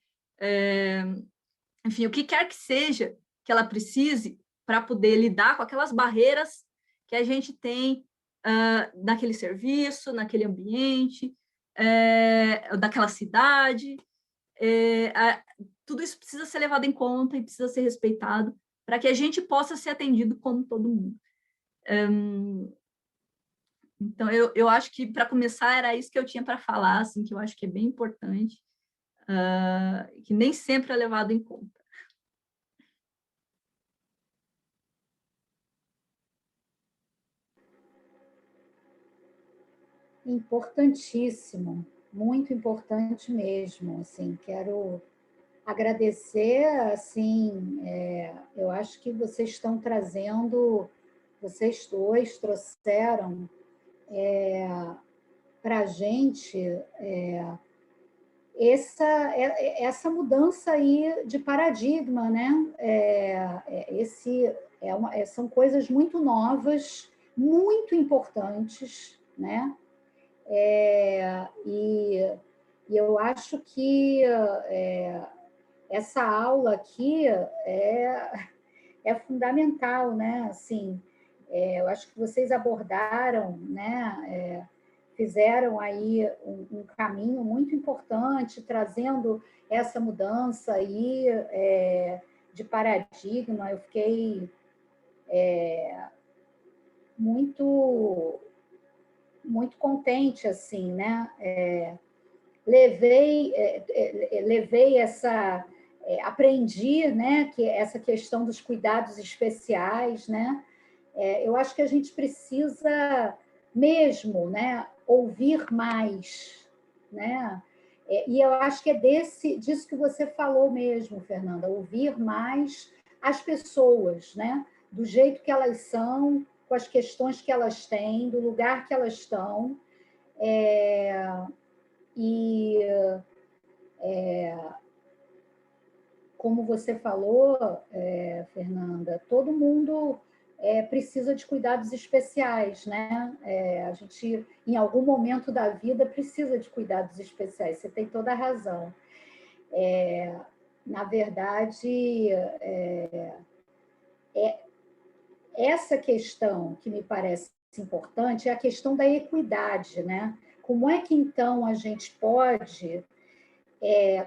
enfim, o que quer que seja que ela precise para poder lidar com aquelas barreiras que a gente tem naquele serviço, naquele ambiente, daquela cidade. Tudo isso precisa ser levado em conta e precisa ser respeitado para que a gente possa ser atendido como todo mundo. Então, eu acho que, para começar, era isso que eu tinha para falar, assim, que eu acho que é bem importante, que nem sempre é levado em conta. Importantíssimo, muito importante mesmo. Assim, quero agradecer. Assim, eu acho que vocês estão trazendo, vocês dois trouxeram para a gente essa mudança aí de paradigma, né? São coisas muito novas, muito importantes, né? E eu acho que essa aula aqui é fundamental, né? Assim, eu acho que vocês abordaram, né? Fizeram aí um caminho muito importante, trazendo essa mudança aí de paradigma. Eu fiquei muito muito contente, assim, né? Levei essa... aprendi, né, que essa questão dos cuidados especiais, né? Eu acho que a gente precisa mesmo, né, ouvir mais, né? E eu acho que é disso que você falou mesmo, Fernanda, ouvir mais as pessoas, né? Do jeito que elas são, com as questões que elas têm, do lugar que elas estão. E, como você falou, Fernanda, todo mundo precisa de cuidados especiais, né? A gente, em algum momento da vida, precisa de cuidados especiais, você tem toda a razão. Na verdade, essa questão que me parece importante é a questão da equidade, né? Como é que, então, a gente pode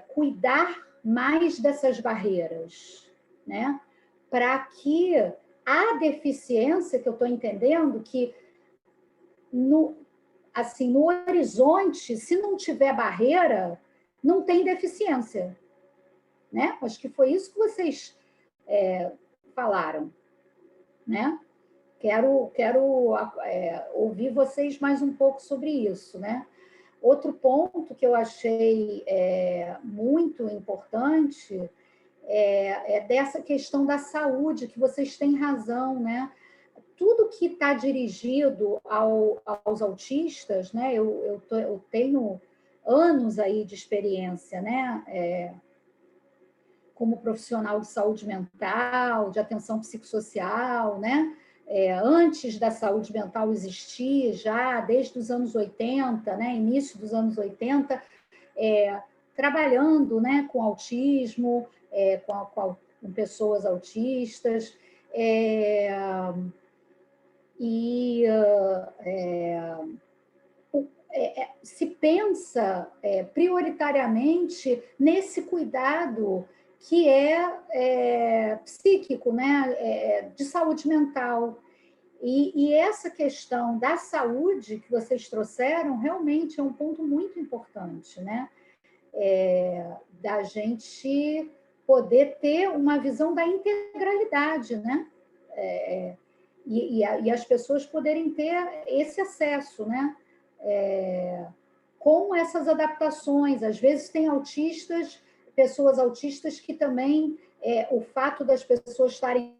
cuidar mais dessas barreiras, né? Para que a deficiência, que eu estou entendendo que no horizonte, se não tiver barreira, não tem deficiência, né? Acho que foi isso que vocês falaram, né? Quero ouvir vocês mais um pouco sobre isso, né? Outro ponto que eu achei muito importante é dessa questão da saúde, que vocês têm razão, né? Tudo que está dirigido aos autistas, né? Eu tenho anos aí de experiência, né? Como profissional de saúde mental, de atenção psicossocial, né? Antes da saúde mental existir, já desde os anos 80, né? Início dos anos 80, trabalhando, né? Com autismo, com pessoas autistas, se pensa prioritariamente nesse cuidado que psíquico, né? De saúde mental. E essa questão da saúde que vocês trouxeram realmente é um ponto muito importante, né? Da gente poder ter uma visão da integralidade, né? E as pessoas poderem ter esse acesso, né? Com essas adaptações. Às vezes tem pessoas autistas que também, o fato das pessoas estarem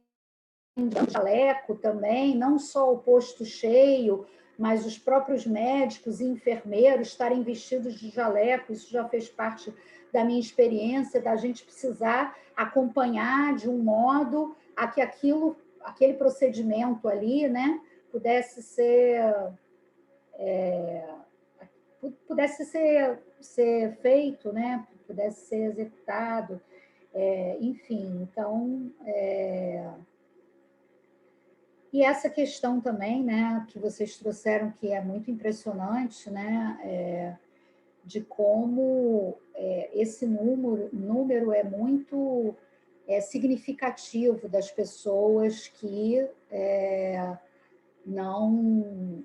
de jaleco também, não só o posto cheio, mas os próprios médicos e enfermeiros estarem vestidos de jaleco, isso já fez parte da minha experiência, da gente precisar acompanhar de um modo a que aquele procedimento ali, né, pudesse ser feito, né, pudesse ser executado, enfim, então... E essa questão também, né, que vocês trouxeram, que é muito impressionante, né, de como esse número é muito significativo das pessoas que não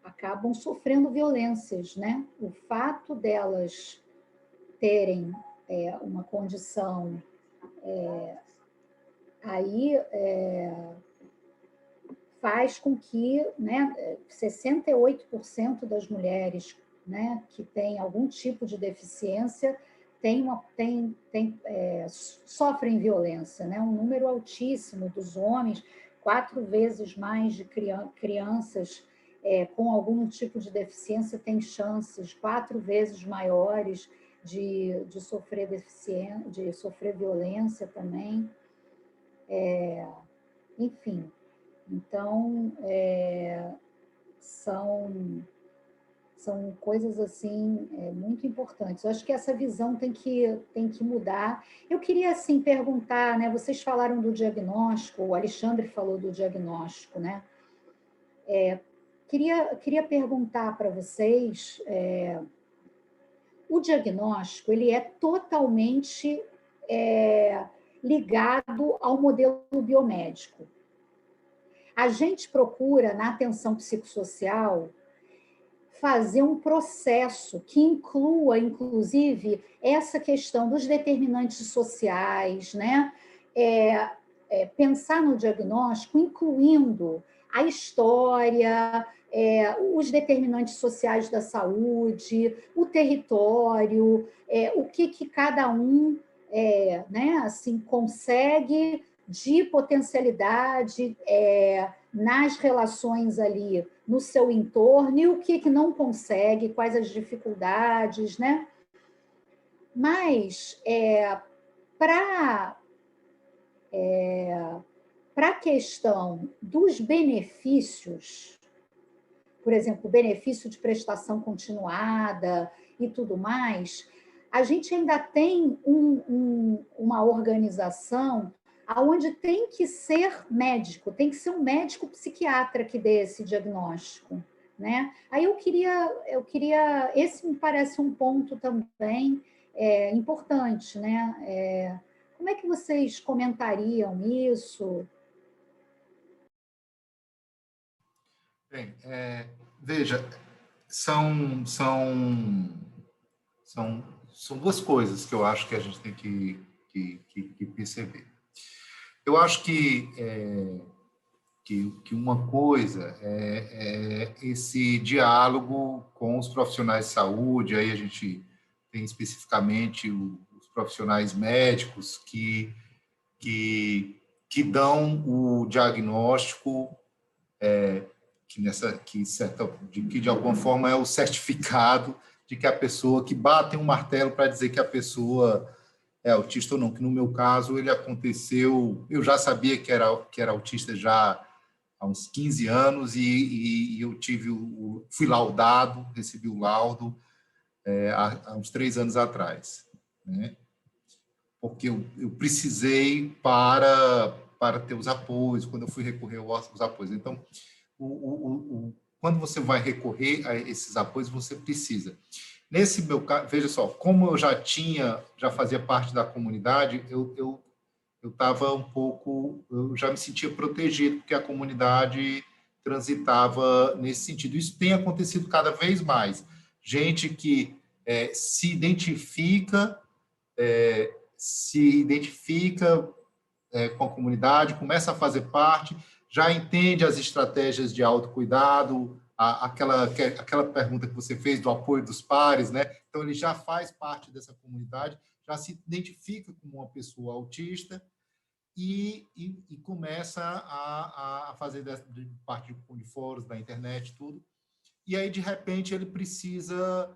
acabam sofrendo violências, né? O fato delas terem uma condição aí faz com que, né, 68% das mulheres, né, que têm algum tipo de deficiência sofrem violência, né? Um número altíssimo dos homens, 4 vezes mais de crianças com algum tipo de deficiência têm chances 4 vezes maiores de sofrer deficiência, de sofrer violência também. Enfim, então, são coisas assim muito importantes. Eu acho que essa visão tem que mudar. Eu queria assim perguntar, né? Vocês falaram do diagnóstico, o Alexandre falou do diagnóstico, né? Queria perguntar para vocês, o diagnóstico ele é totalmente ligado ao modelo biomédico. A gente procura, na atenção psicossocial, fazer um processo que inclua, inclusive, essa questão dos determinantes sociais, né? Pensar no diagnóstico, incluindo a história, os determinantes sociais da saúde, o território, o que cada um né, assim, consegue de potencialidade nas relações ali no seu entorno e o que não consegue, quais as dificuldades, né? Mas para a questão dos benefícios, por exemplo, o benefício de prestação continuada e tudo mais, a gente ainda tem uma organização onde tem que ser médico, tem que ser um médico psiquiatra que dê esse diagnóstico, né? Aí eu queria, esse me parece um ponto também importante, né? Como é que vocês comentariam isso? Bem, veja, são duas coisas que eu acho que a gente tem que perceber. Eu acho que uma coisa é esse diálogo com os profissionais de saúde, aí a gente tem especificamente os profissionais médicos que dão o diagnóstico, que de alguma forma é o certificado de que a pessoa, que batem um martelo para dizer que a pessoa é autista ou não, que no meu caso ele aconteceu, eu já sabia que era autista já há uns 15 anos e eu fui laudado, recebi o laudo há uns 3 anos atrás, né? Porque eu precisei para ter os apoios, quando eu fui recorrer aos apoios. Então, quando você vai recorrer a esses apoios, você precisa. Nesse meu caso, veja só, como eu já fazia parte da comunidade, eu estava eu já me sentia protegido, porque a comunidade transitava nesse sentido. Isso tem acontecido cada vez mais. Gente que se identifica com a comunidade, começa a fazer parte, já entende as estratégias de autocuidado, aquela pergunta que você fez do apoio dos pares, né? Então, ele já faz parte dessa comunidade, já se identifica como uma pessoa autista e começa a fazer parte de fóruns da internet, tudo. E aí, de repente, ele precisa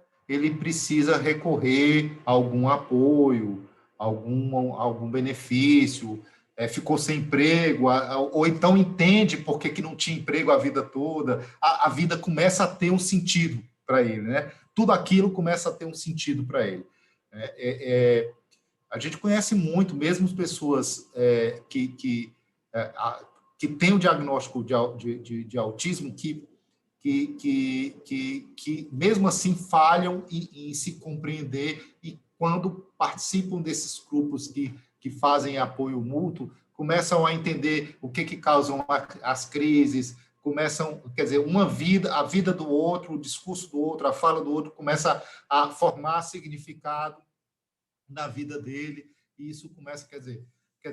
recorrer a algum apoio, algum benefício, ficou sem emprego, ou então entende por que não tinha emprego a vida toda, a vida começa a ter um sentido para ele, né? Tudo aquilo começa a ter um sentido para ele. A gente conhece muito, mesmo as pessoas que têm o diagnóstico de autismo, que mesmo assim falham em se compreender, e quando participam desses grupos que fazem apoio mútuo, começam a entender o que causam as crises, quer dizer, a vida do outro, o discurso do outro, a fala do outro, começa a formar significado na vida dele, e isso começa, quer dizer,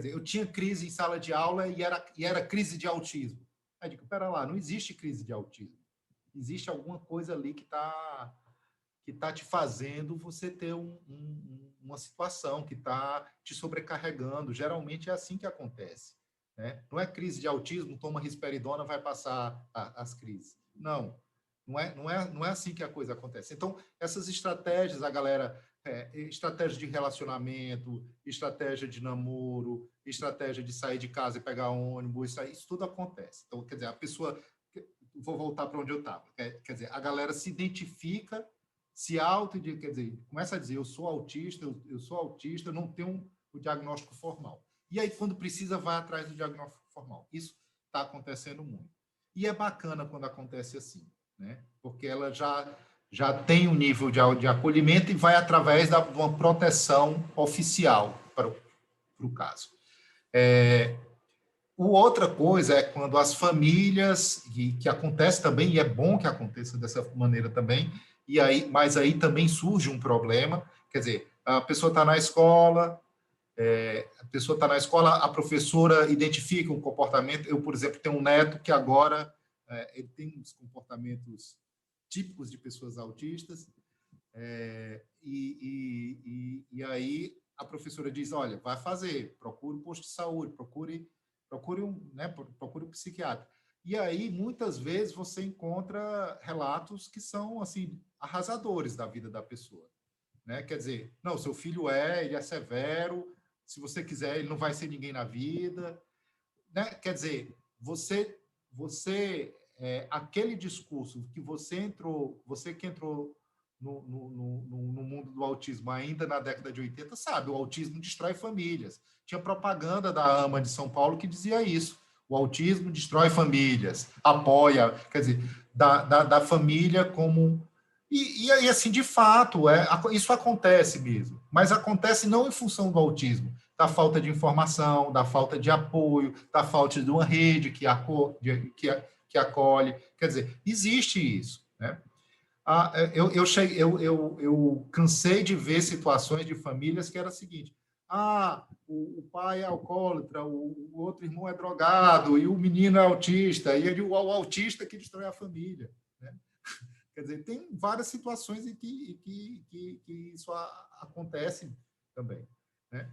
eu tinha crise em sala de aula e era crise de autismo. Aí eu digo, pera lá, não existe crise de autismo. Existe alguma coisa ali que tá te fazendo você ter uma situação que está te sobrecarregando. Geralmente é assim que acontece, né? Não é crise de autismo, toma risperidona, vai passar as crises. Não. Não é assim que a coisa acontece. Então, essas estratégias, a galera, estratégia de relacionamento, estratégia de namoro, estratégia de sair de casa e pegar ônibus, isso tudo acontece. Então, quer dizer, a pessoa... Vou voltar para onde eu estava. Quer dizer, a galera se identifica, quer dizer, começa a dizer, eu sou autista, eu não tenho o diagnóstico formal. E aí, quando precisa, vai atrás do diagnóstico formal. Isso está acontecendo muito. E é bacana quando acontece assim, né? Porque ela já tem um nível de acolhimento e vai através de uma proteção oficial para o caso. Outra coisa é quando as famílias, que acontece também, e é bom que aconteça dessa maneira também, mas aí também surge um problema, quer dizer, a pessoa está na escola, a professora identifica um comportamento. Eu, por exemplo, tenho um neto que agora ele tem uns comportamentos típicos de pessoas autistas, e aí a professora diz, olha, vai fazer, procure um posto de saúde, procure um psiquiatra. E aí, muitas vezes, você encontra relatos que são assim arrasadores da vida da pessoa. Né? Quer dizer, não, seu filho ele é severo, se você quiser, ele não vai ser ninguém na vida. Né? Quer dizer, aquele discurso que você que entrou no mundo do autismo ainda na década de 80, sabe, o autismo destrói famílias. Tinha propaganda da AMA de São Paulo que dizia isso. O autismo destrói famílias, apoia, quer dizer, da família como... E assim, de fato, isso acontece mesmo, mas acontece não em função do autismo, da falta de informação, da falta de apoio, da falta de uma rede que acolhe. Quer dizer, existe isso, né? Eu cansei de ver situações de famílias que era o seguinte: o pai é alcoólatra, o outro irmão é drogado, e o menino é autista, e o autista que destrói a família. Né? Quer dizer, tem várias situações em que isso acontece também. Né?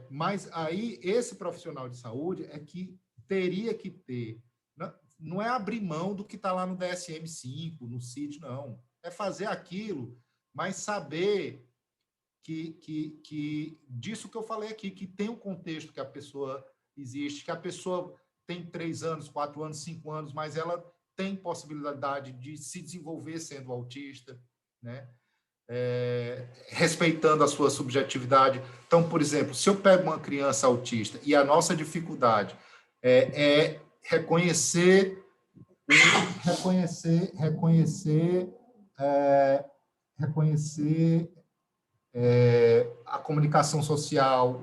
Mas aí, esse profissional de saúde é que teria que ter... Não é abrir mão do que está lá no DSM-5, no CID, não. É fazer aquilo, mas saber que disso que eu falei aqui, que tem um contexto que a pessoa existe, que a pessoa tem 3 anos, 4 anos, 5 anos, mas ela tem possibilidade de se desenvolver sendo autista, né? Respeitando a sua subjetividade. Então, por exemplo, se eu pego uma criança autista e a nossa dificuldade é reconhecer a comunicação social,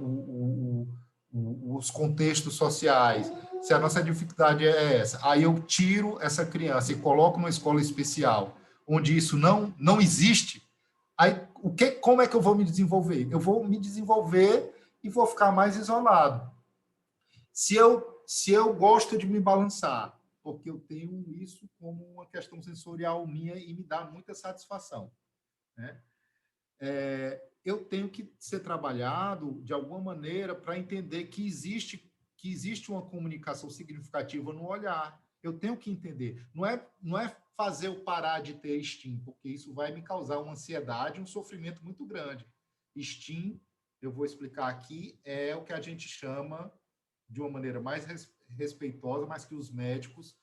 os contextos sociais. Se a nossa dificuldade é essa, aí eu tiro essa criança e coloco numa escola especial, onde isso não existe, aí como é que eu vou me desenvolver? Eu vou me desenvolver e vou ficar mais isolado. Se eu gosto de me balançar, porque eu tenho isso como uma questão sensorial minha e me dá muita satisfação, né? Eu tenho que ser trabalhado de alguma maneira para entender que existe uma comunicação significativa no olhar. Eu tenho que entender. Não é fazer eu parar de ter STEAM, porque isso vai me causar uma ansiedade, um sofrimento muito grande. STEAM, eu vou explicar aqui, é o que a gente chama, de uma maneira mais respeitosa, mas que os médicos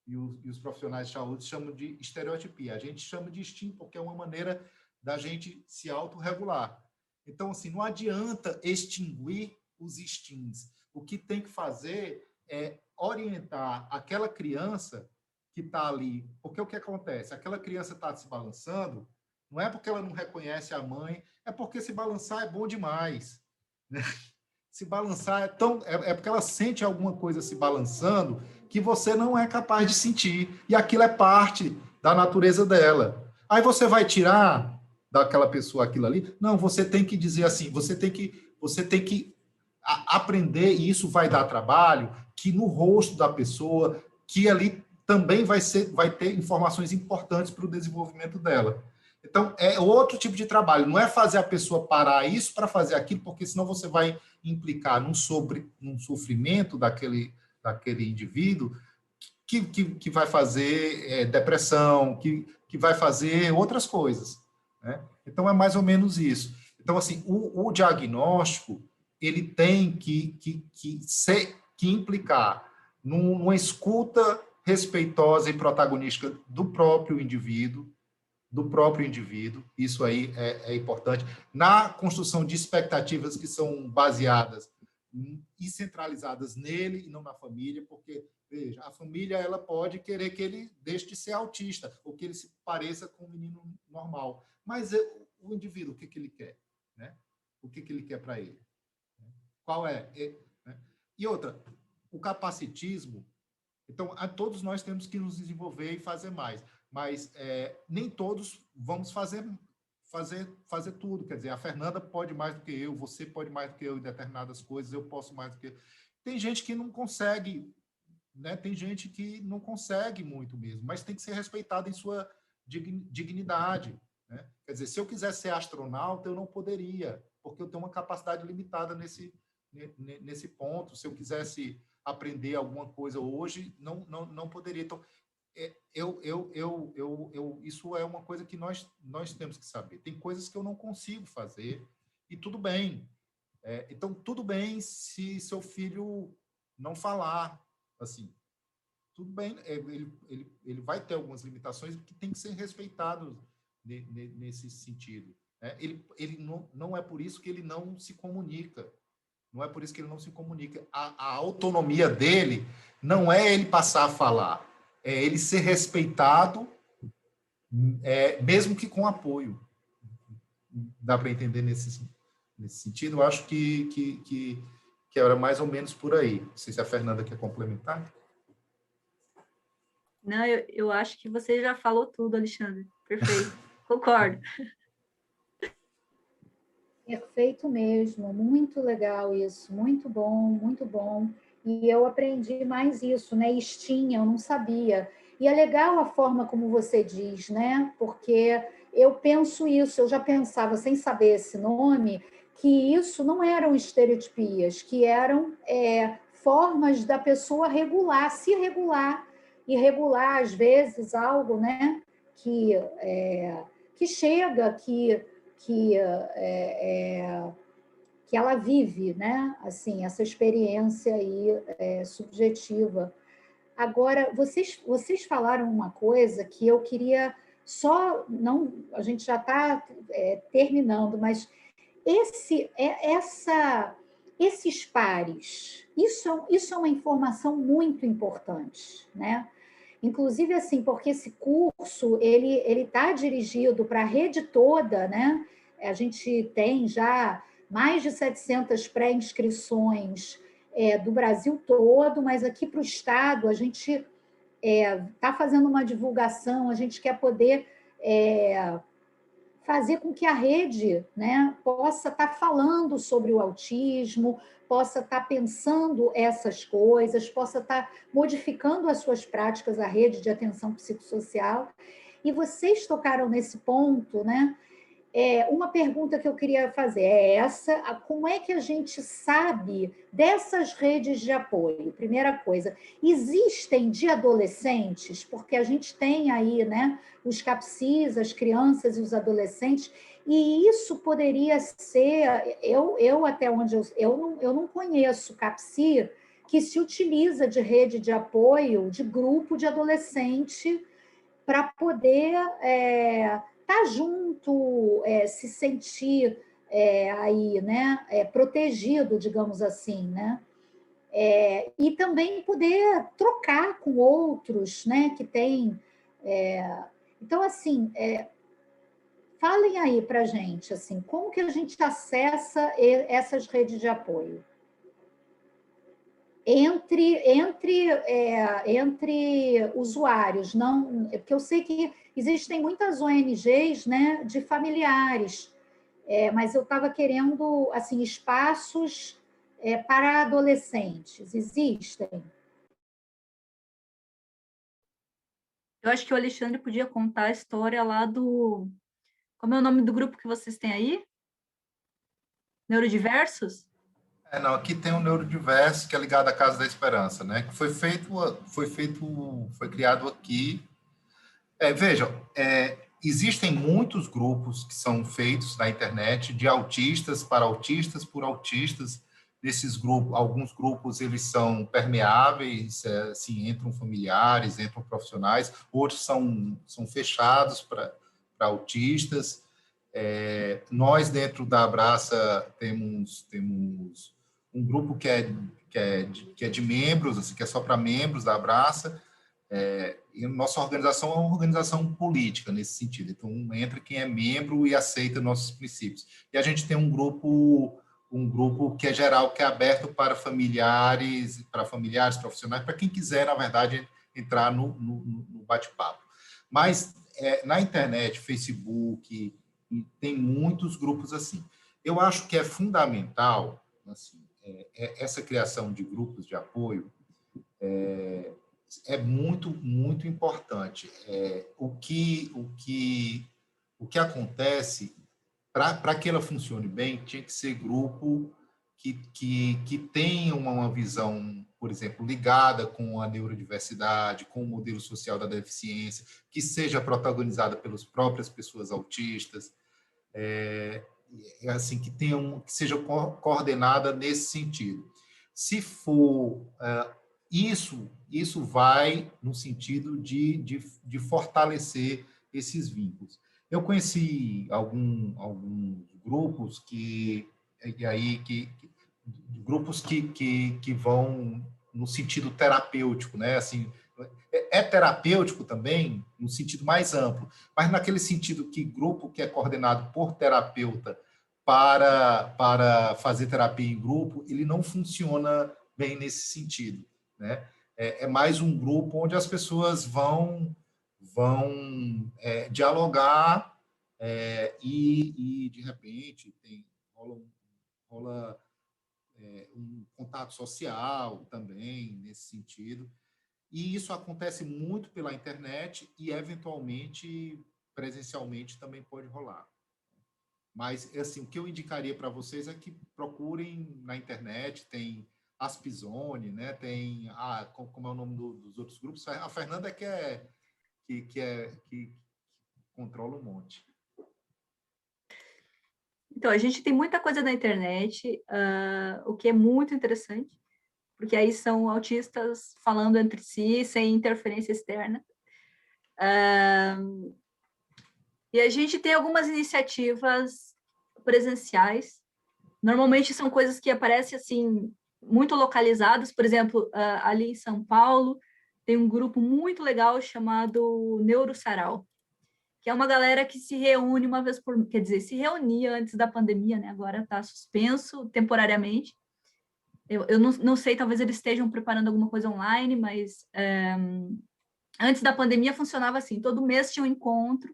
e os profissionais de saúde chamam de estereotipia. A gente chama de STEAM porque é uma maneira da gente se autorregular. Então, assim, não adianta extinguir os STEAMs. O que tem que fazer é orientar aquela criança que está ali. Porque o que acontece? Aquela criança está se balançando, não é porque ela não reconhece a mãe, é porque se balançar é bom demais. Né? Se balançar é porque ela sente alguma coisa se balançando que você não é capaz de sentir. E aquilo é parte da natureza dela. Aí você vai tirar daquela pessoa aquilo ali? Não, você tem que dizer assim, você tem que aprender, e isso vai dar trabalho, que no rosto da pessoa, que ali também vai ter informações importantes para o desenvolvimento dela. Então, é outro tipo de trabalho, não é fazer a pessoa parar isso para fazer aquilo, porque senão você vai implicar num sofrimento daquele indivíduo que vai fazer depressão, que vai fazer outras coisas, né? Então, é mais ou menos isso. Então, assim, o diagnóstico, ele tem que implicar numa escuta respeitosa e protagonística do próprio indivíduo, isso aí é importante, na construção de expectativas que são baseadas e centralizadas nele e não na família, porque, veja, a família ela pode querer que ele deixe de ser autista, ou que ele se pareça com um menino normal, mas o indivíduo, o que ele quer? Né? O que ele quer para ele? Qual é? Né? E outra, o capacitismo, então, todos nós temos que nos desenvolver e fazer mais, mas nem todos vamos fazer tudo. Quer dizer, a Fernanda pode mais do que eu, você pode mais do que eu em determinadas coisas, eu posso mais do que... Tem gente que não consegue, né? Tem gente que não consegue muito mesmo, mas tem que ser respeitado em sua dignidade, né? Quer dizer, se eu quisesse ser astronauta, eu não poderia, porque eu tenho uma capacidade limitada nesse ponto. Se eu quisesse aprender alguma coisa hoje, não poderia. Então, isso é uma coisa que nós temos que saber. Tem coisas que eu não consigo fazer e tudo bem. Então, tudo bem se seu filho não falar, assim, tudo bem, ele vai ter algumas limitações que tem que ser respeitado nesse sentido. Ele não é por isso que ele não se comunica. Não é por isso que ele não se comunica. A autonomia dele não é ele passar a falar, é ele ser respeitado, mesmo que com apoio. Dá para entender nesse sentido? Eu acho que era mais ou menos por aí. Não sei se a Fernanda quer complementar. Não, eu acho que você já falou tudo, Alexandre. Perfeito. Concordo. Perfeito mesmo, muito legal isso, muito bom, muito bom. E eu aprendi mais isso, né? Estinha, eu não sabia. E é legal a forma como você diz, né? Porque eu penso isso, eu já pensava, sem saber esse nome, que isso não eram estereotipias, que eram formas da pessoa regular, se regular, e regular, às vezes, algo, né? Que chega, que que ela vive, né? Assim, essa experiência aí subjetiva. Agora, vocês falaram uma coisa que eu queria só não, a gente já está terminando, mas esses pares, isso é uma informação muito importante, né? Inclusive, assim, porque esse curso, ele está dirigido para a rede toda, né? A gente tem já mais de 700 pré-inscrições do Brasil todo, mas aqui para o Estado a gente está fazendo uma divulgação, a gente quer poder fazer com que a rede, né, possa estar falando sobre o autismo, possa estar pensando essas coisas, possa estar modificando as suas práticas, a rede de atenção psicossocial. E vocês tocaram nesse ponto, né? Uma pergunta que eu queria fazer é essa: como é que a gente sabe dessas redes de apoio? Primeira coisa, existem de adolescentes? Porque a gente tem aí, né, os CAPCIs, as crianças e os adolescentes, e isso poderia ser, eu até onde eu não conheço CAPCI que se utiliza de rede de apoio, de grupo de adolescente, para poder estar junto, se sentir aí, né, protegido, digamos assim, né? E também poder trocar com outros, né, que tem. Então, assim, falem aí para a gente, assim, como que a gente acessa essas redes de apoio? Entre usuários, não, porque eu sei que existem muitas ONGs, né, de familiares, mas eu estava querendo assim espaços para adolescentes. Existem? Eu acho que o Alexandre podia contar a história lá do... Como é o nome do grupo que vocês têm aí? Neurodiversos? Não, aqui tem um neurodiverso que é ligado à Casa da Esperança, né? Que foi criado aqui. Vejam, existem muitos grupos que são feitos na internet de autistas para autistas por autistas. Nesses grupos, alguns grupos eles são permeáveis, assim, entram familiares, entram profissionais, outros são fechados para autistas. Nós, dentro da Abraça, temos um grupo que é de membros, assim, que é só para membros da Abraça, e nossa organização é uma organização política nesse sentido. Então, entra quem é membro e aceita nossos princípios. E a gente tem um grupo que é geral, que é aberto para familiares, profissionais, para quem quiser, na verdade, entrar no bate-papo. Mas na internet, Facebook, tem muitos grupos assim. Eu acho que é fundamental, assim, essa criação de grupos de apoio, é muito, muito importante. O que acontece, para que ela funcione bem, tinha que ser grupo que tenha uma visão, por exemplo, ligada com a neurodiversidade, com o modelo social da deficiência, que seja protagonizada pelas próprias pessoas autistas, assim, que seja coordenada nesse sentido. Se for isso vai no sentido de fortalecer esses vínculos. Eu conheci alguns grupos grupos que vão no sentido terapêutico, né? Assim, é terapêutico também no sentido mais amplo, mas naquele sentido que grupo que é coordenado por terapeuta para fazer terapia em grupo, ele não funciona bem nesse sentido, né? É mais um grupo onde as pessoas vão dialogar, e de repente rola um contato social também nesse sentido. E isso acontece muito pela internet e, eventualmente, presencialmente também pode rolar. Mas, assim, o que eu indicaria para vocês é que procurem na internet, tem Aspizone, né? Tem, como é o nome dos outros grupos? A Fernanda que controla um monte. Então, a gente tem muita coisa na internet, o que é muito interessante, porque aí são autistas falando entre si, sem interferência externa. E a gente tem algumas iniciativas presenciais. Normalmente são coisas que aparecem assim muito localizadas. Por exemplo, ali em São Paulo tem um grupo muito legal chamado Neurosarau, que é uma galera que se reúne uma vez por, quer dizer, se reunia antes da pandemia, né? Agora está suspenso temporariamente. Eu não sei, talvez eles estejam preparando alguma coisa online, mas antes da pandemia funcionava assim: todo mês tinha um encontro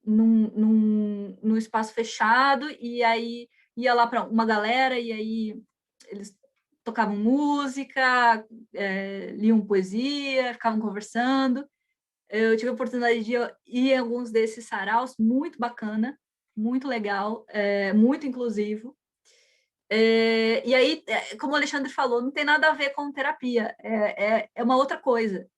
num espaço fechado, e aí ia lá para uma galera, e aí eles tocavam música, liam poesia, ficavam conversando. Eu tive a oportunidade de ir em alguns desses saraus, muito bacana, muito legal, muito inclusivo. E aí, como o Alexandre falou, não tem nada a ver com terapia, é uma outra coisa.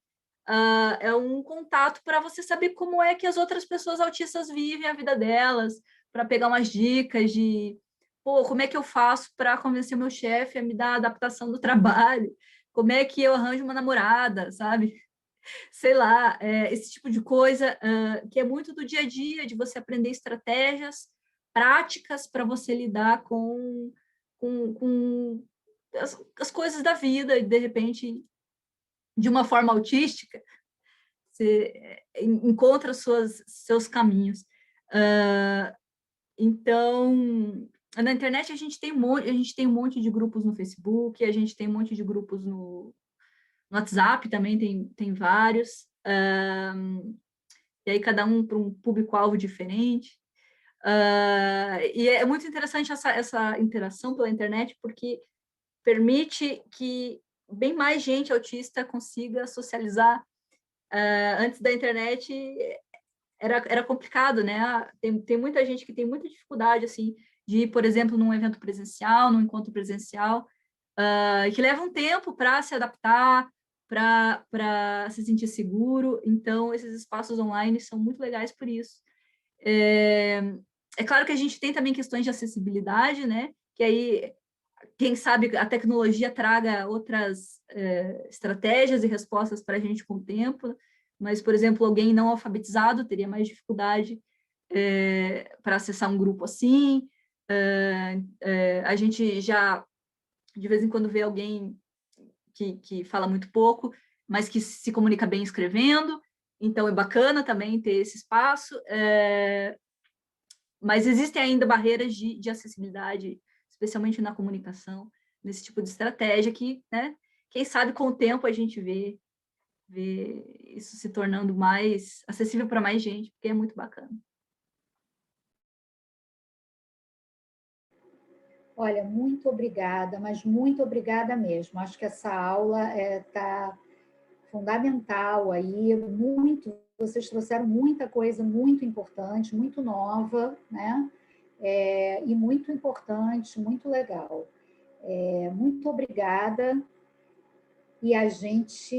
É um contato para você saber como é que as outras pessoas autistas vivem a vida delas, para pegar umas dicas de, como é que eu faço para convencer meu chefe a me dar a adaptação do trabalho, como é que eu arranjo uma namorada, sabe? Sei lá, esse tipo de coisa, que é muito do dia a dia, de você aprender estratégias práticas para você lidar com as coisas da vida, e de repente, de uma forma autística, você encontra seus caminhos. Então, na internet a gente tem um monte de grupos no Facebook, a gente tem um monte de grupos no WhatsApp também, tem vários, e aí cada um para um público-alvo diferente. E é muito interessante essa interação pela internet, porque permite que bem mais gente autista consiga socializar. Antes da internet era complicado, né? Tem muita gente que tem muita dificuldade, assim, de ir, por exemplo, num evento presencial, num encontro presencial, que leva um tempo para se adaptar, para se sentir seguro. Então, esses espaços online são muito legais por isso. É claro que a gente tem também questões de acessibilidade, né? Que aí, quem sabe, a tecnologia traga outras estratégias e respostas para a gente com o tempo. Mas, por exemplo, alguém não alfabetizado teria mais dificuldade para acessar um grupo assim. A gente já, de vez em quando, vê alguém que fala muito pouco, mas que se comunica bem escrevendo. Então, é bacana também ter esse espaço. Mas existem ainda barreiras de acessibilidade, especialmente na comunicação, nesse tipo de estratégia que, né, quem sabe com o tempo a gente vê isso se tornando mais acessível para mais gente, porque é muito bacana. Olha, muito obrigada, mas muito obrigada mesmo. Acho que essa aula está fundamental aí, vocês trouxeram muita coisa muito importante, muito nova, né? E muito importante, muito legal. Muito obrigada. E a gente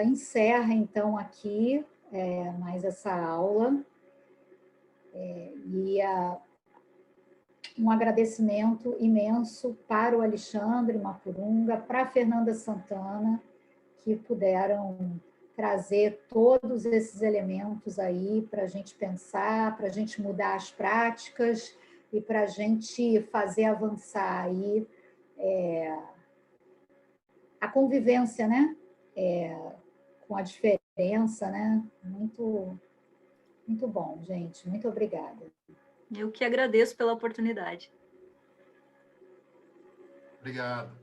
encerra, então, aqui mais essa aula. Um agradecimento imenso para o Alexandre Mapurunga, para a Fernanda Santana, que puderam trazer todos esses elementos aí para a gente pensar, para a gente mudar as práticas e para a gente fazer avançar aí a convivência, né? Com a diferença, né? Muito, muito bom, gente. Muito obrigada. Eu que agradeço pela oportunidade. Obrigado.